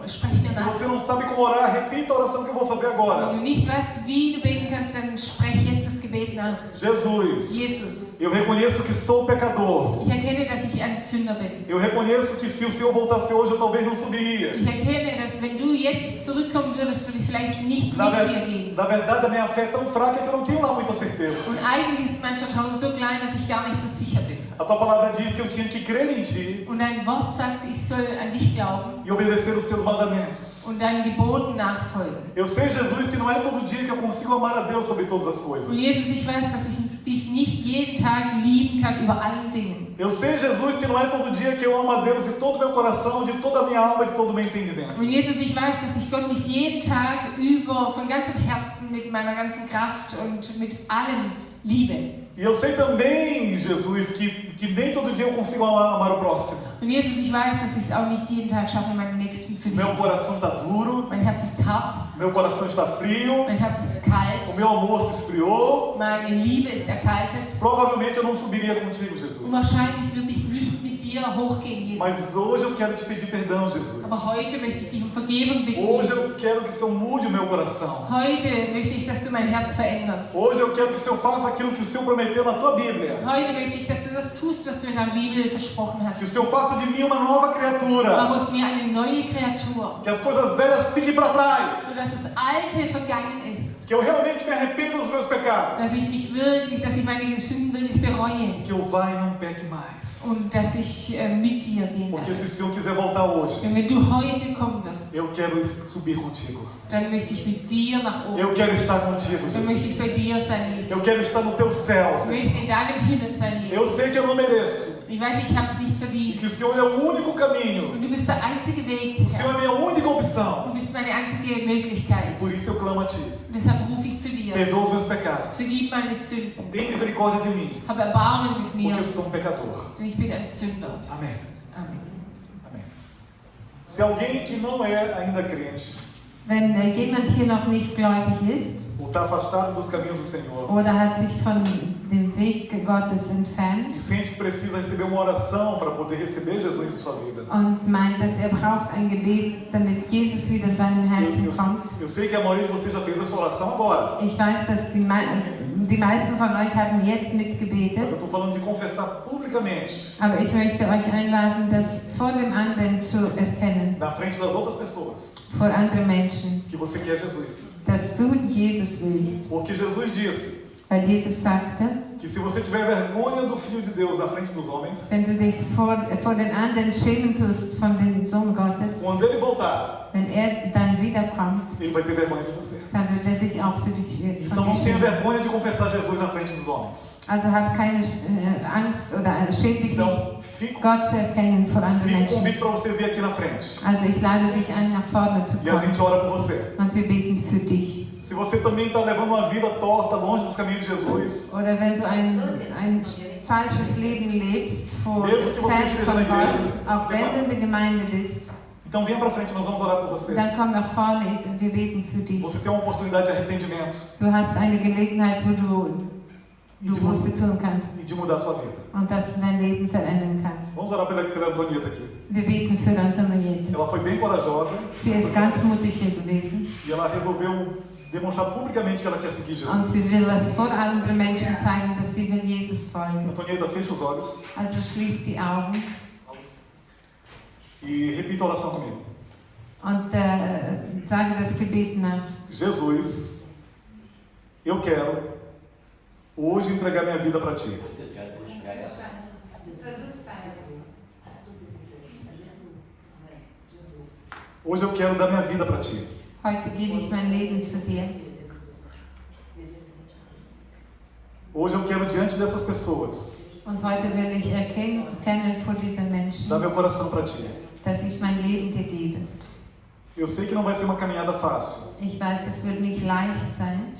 sprech mir Se nach. você não sabe como orar, repita a oração que eu vou fazer Wenn agora. du nicht weißt, wie du beten kannst, dann sprech jetzt das Gebet nach. Jesus, eu reconheço que sou pecador. Ich erkenne, dass ich ein Sünder bin. Eu reconheço que se o Senhor voltasse hoje, eu talvez não subiria. Ich erkenne, dass wenn du jetzt zurückkommen würdest, würde ich vielleicht nicht mit dir gehen. Na verdade, a minha fé é tão fraca que eu não tenho lá muita certeza. Und eigentlich ist mein Vertrauen so klein, dass ich gar nicht so sicher bin. A tua palavra diz que eu tinha que crer em Ti Und dein Wort sagt, ich soll an dich glauben e obedecer os Teus mandamentos. und deinen Geboten nachfolgen. Eu sei, Jesus, que não é todo dia que eu consigo amar a Deus sobre todas as coisas. Und Jesus, ich weiß, dass ich dich nicht jeden Tag lieben kann über allen Dingen. Eu sei, Jesus, que não é todo dia que eu amo a Deus de todo o meu coração, de toda a minha alma, de todo o meu entendimento. Und Jesus, ich weiß, dass ich Gott nicht jeden Tag von ganzem Herzen, mit meiner ganzen Kraft und mit allem Liebe. E eu sei também, Jesus, que nem todo dia eu consigo amar o próximo. Und Jesus, ich weiß, dass ich es auch nicht jeden Tag schaffe, meinen Nächsten zu Meu lieben. coração está duro, Mein Herz ist hart, meu coração está frio, mein Herz ist kalt, o meu amor se esfriou. meine Liebe ist erkaltet. Provavelmente eu não subiria contigo, Jesus. Und wahrscheinlich würde ich nicht mit dir hochgehen, Jesus. Mas hoje eu quero te pedir perdão, Jesus. Aber heute möchte ich dich um Vergebung bitten, Hoje eu Jesus. quero que o Senhor mude o meu coração. Heute möchte ich, dass du mein Herz veränderst. Hoje eu quero que o Senhor faça aquilo que o Senhor prometeu na tua Bíblia. Heute möchte ich, dass du das tust, was du in deiner Bibel versprochen Que o hast. Senhor faça de mim uma nova criatura. Mach aus mir eine neue Kreatur, Que as coisas velhas fiquem para trás. sodass das Alte vergangen ist. Que eu realmente me arrependa dos meus pecados. Dass ich mich wirklich, dass ich meine Sünden wirklich bereue. Que eu vá e não peque mais. Und dass ich mit dir gehen Porque darf. se o Senhor quiser voltar hoje, Denn wenn du heute kommen wirst, eu quero subir contigo. dann möchte ich mit dir nach oben. Eu quero estar contigo, Dann möchte ich bei Jesus. dir sein, Jesus. Eu quero estar no teu céu, Ich Senhor. möchte in deinem Himmel sein, Eu Jesus. sei que eu não mereço. Ich weiß, ich habe es nicht E verdient. que o Senhor é o único caminho. Und du bist der einzige Weg. O Senhor é a minha única opção. Du bist meine einzige Möglichkeit. Por isso eu clamo a Ti. Und deshalb rufe ich zu dir. Perdoa os meus pecados. Vergib meine Sünden. Tem misericórdia de mim. Hab Erbarmen mit mir. Porque eu sou um pecador. Denn ich bin ein Sünder. Amém. Amen. Amém. Se alguém que não é ainda crente, Wenn jemand hier noch nicht gläubig ist ou está afastado dos caminhos do Senhor, oder hat sich von dem Weg Gottes entfernt e sente que precisa receber uma oração para poder receber Jesus em sua vida, und meint, dass er braucht ein Gebet, damit Jesus wieder in seinem Herzen kommt. eu sei que a maioria de vocês já fez essa oração agora. Ich weiß, dass die meisten von euch haben jetzt Mas eu mitgebetet, estou falando de confessar publicamente, aber ich möchte euch einladen, das vor dem anderen zu erkennen, na frente das outras pessoas, vor anderen Menschen, que você quer Jesus. dass du Jesus willst. Porque Jesus disse Weil Jesus sagte, que se você tiver vergonha do Filho de Deus na frente dos homens, wenn du dich vor den anderen schämen tust von dem Sohn Gottes, quando ele voltar, wenn er dann wiederkommt, ele vai ter vergonha de você. dann wird er sich auch für dich Então não tenha schämen. vergonha de confessar Jesus na frente dos homens. Also hab keine Angst oder schäm dich nicht, Então fica Gott zu erkennen vor anderen um Menschen. convite para você vir aqui na frente. Also ich lade dich ein, nach vorne zu E a kommen gente ora por você. und wir beten für dich. Se você também está levando uma vida torta, longe dos caminhos de Jesus, Oder wenn du ein falsches Leben lebst, Mesmo que você fern esteja von na igreja, Gott, auch wenn du in der Gemeinde bist, então venha para frente, nós vamos orar por você. dann komm nach vorne, wir beten für dich. Você tem uma oportunidade de arrependimento Du hast eine Gelegenheit, wo du e de, Buße tun kannst e de mudar a sua vida. und dass du dein Leben verändern kannst. Vamos orar pela Antonieta aqui. Wir beten für Antoniette. Ela foi bem corajosa Sie ist ganz mutig hier gewesen e ela resolveu demonstrar publicamente que ela quer seguir und sie Jesus. will es vor anderen Menschen zeigen, dass sie will Jesus folgen. Antonieta, fecha os olhos Also schließ die Augen e repita a oração comigo. und sage das Gebet nach. Jesus, eu quero hoje entregar minha vida para Ti. Hoje eu quero dar minha vida para Ti. Heute gebe ich mein Leben zu dir. Hoje eu quero diante dessas pessoas Und heute will ich erkennen vor diesen Menschen, dar meu coração para Ti. dass ich mein Leben dir gebe. Eu sei que não vai ser uma caminhada fácil. Ich weiß, es wird nicht leicht sein.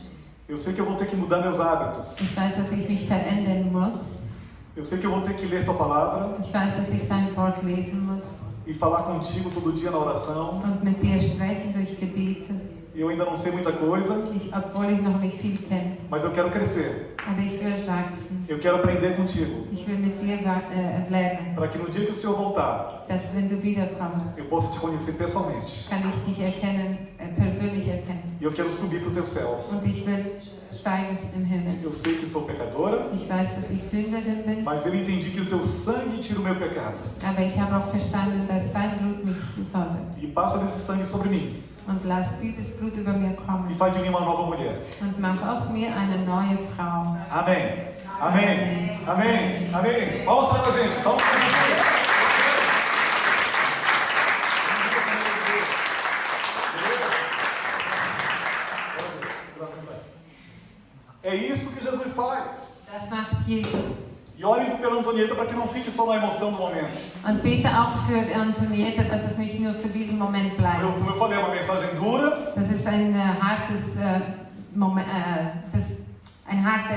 Eu sei que eu vou ter que mudar meus hábitos. Ich weiß, dass ich mich verändern muss. Eu sei que eu vou ter que ler Tua palavra Ich weiß, dass ich dein Wort lesen muss e falar contigo todo dia na oração. und mit dir sprechen durch Gebete. Eu ainda não sei muita coisa, Obwohl ich noch nicht viel kenne. mas eu quero crescer. Aber ich will wachsen. Eu quero aprender contigo, Ich will mit dir lernen, para que no dia que o Senhor voltar, dass wenn du wiederkommst, eu possa te conhecer pessoalmente. kann ich dich erkennen, persönlich erkennen. E eu quero subir para o Teu céu. Und ich will steigen im Himmel. Eu sei que sou pecadora, Ich weiß, dass ich Sünderin bin, mas eu entendi que o Teu sangue tira o meu pecado. aber ich habe auch verstanden, dass dein Blut mich säubert. E passa desse sangue sobre mim. Und lass dieses Blut über mir E kommen faz de mim uma nova mulher. und mach aus mir eine neue Frau. Amém. Amém. Amém. Amém. Vamos para a gente. Vamos para a gente. É isso que Jesus faz. Das macht Jesus. E orem pela Antonieta para que não fique só na emoção do momento. Und bete auch für Antoniette, dass es nicht nur für diesen Moment bleibt. Como eu falei, é uma mensagem dura, Das ist ein hartes Moment, eine harte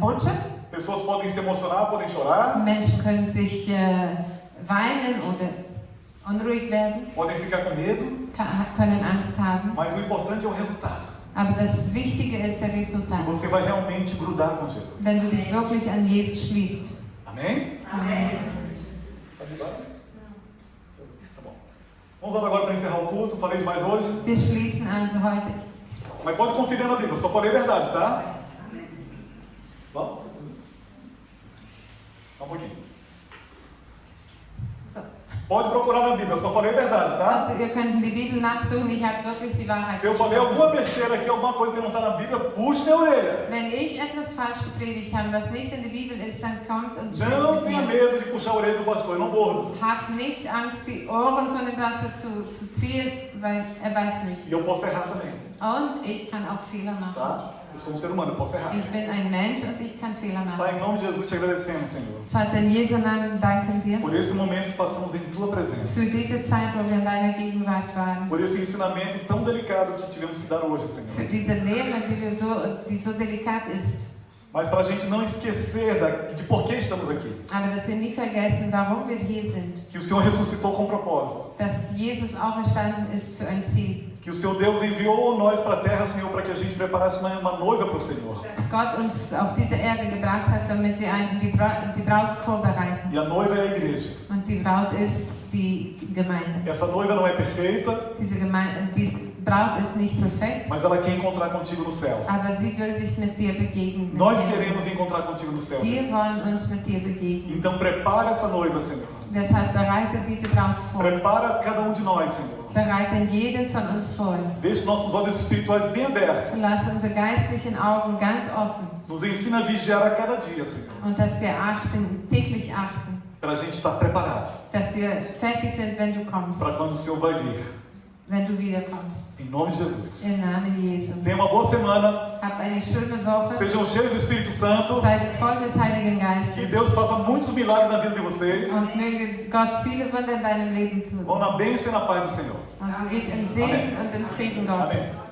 Botschaft. Pessoas podem se emocionar, podem chorar, Menschen können sich weinen oder unruhig werden, podem ficar com medo, können Angst haben. mas o importante é o resultado. Aber das Wichtige ist der Se Resultat. você vai realmente grudar com Jesus. Wenn du dich wirklich an Jesus schließt. Amém? Amen. Tá mudado? Tá bom. Vamos orar agora para encerrar o culto. Falei demais hoje? Wir schließen also heute. Mas pode conferir na Bíblia, eu só falei a verdade, tá? Vamos? Só um pouquinho. So. Pode procurar na Bíblia, eu só falei a verdade, tá? Also ihr könnt in die Bibel nachsuchen, ich habe wirklich die Wahrheit Se eu falei gesprochen. alguma besteira aqui, alguma coisa que não está na Bíblia, puxe minha orelha. Wenn ich etwas falsch gepredigt habe, was nicht in der Bibel ist, dann kommt und spricht Não mit tenha mir. medo de puxar a orelha do pastor, eu não mordo. Habt nicht Angst, die Ohren von dem Pastor zu ziehen, weil er weiß nicht. E eu posso errar também, Und ich kann auch Fehler machen. tá? Eu sou um ser humano, eu posso errar. Ich bin ein Mensch und ich kann Fehler Pai, machen. em nome de Jesus te agradecemos, Senhor, Vater, in Jesu Namen danken wir por esse momento que passamos em Tua presença, für diese Zeit, wo wir in deiner Gegenwart waren. por esse ensinamento tão delicado que tivemos que dar hoje, Für Senhor. diese Lehre, die so delikat ist. Mas para a gente não esquecer de por que estamos aqui, Aber dass wir nie vergessen, warum wir hier sind. que o Senhor ressuscitou com propósito, Dass Jesus auferstanden ist für ein Ziel. que o Seu Deus enviou nós para a terra, Senhor, para que a gente preparasse uma noiva para o Senhor. Dass Gott uns auf diese Erde gebracht hat, damit wir die Braut vorbereiten. E a noiva é a igreja. Und die Braut ist die Gemeinde. Essa noiva não é perfeita, Die Braut ist nicht perfekt, mas ela quer encontrar contigo no céu. aber sie will sich mit dir begegnen. Nós queremos encontrar contigo no céu, Wir Jesus. wollen uns mit dir begegnen. Então prepara essa noiva, Senhor. Deshalb bereite diese Braut vor. Prepara cada um de nós, Senhor. Bereite jeden von uns vor. Deixe nossos olhos espirituais bem abertos. Lass unsere geistlichen Augen ganz offen Nos ensina a vigiar a cada dia, Senhor. und dass wir täglich achten, Para a gente estar preparado. dass wir fertig sind, wenn du kommst, Para quando o Senhor vai vir. wenn du wiederkommst. Em nome de Jesus. Im Namen Jesu. Tenha uma boa semana. Habt eine schöne Woche. Sejam cheios do Espírito Santo. Seid voll des Heiligen Que Geistes. Deus faça muitos milagres na vida de vocês. Und möge Gott viele Wunder in deinem Leben tun. Vão na bênção e na paz do Senhor. Und so geht im Segen und im Frieden Gottes. Amém.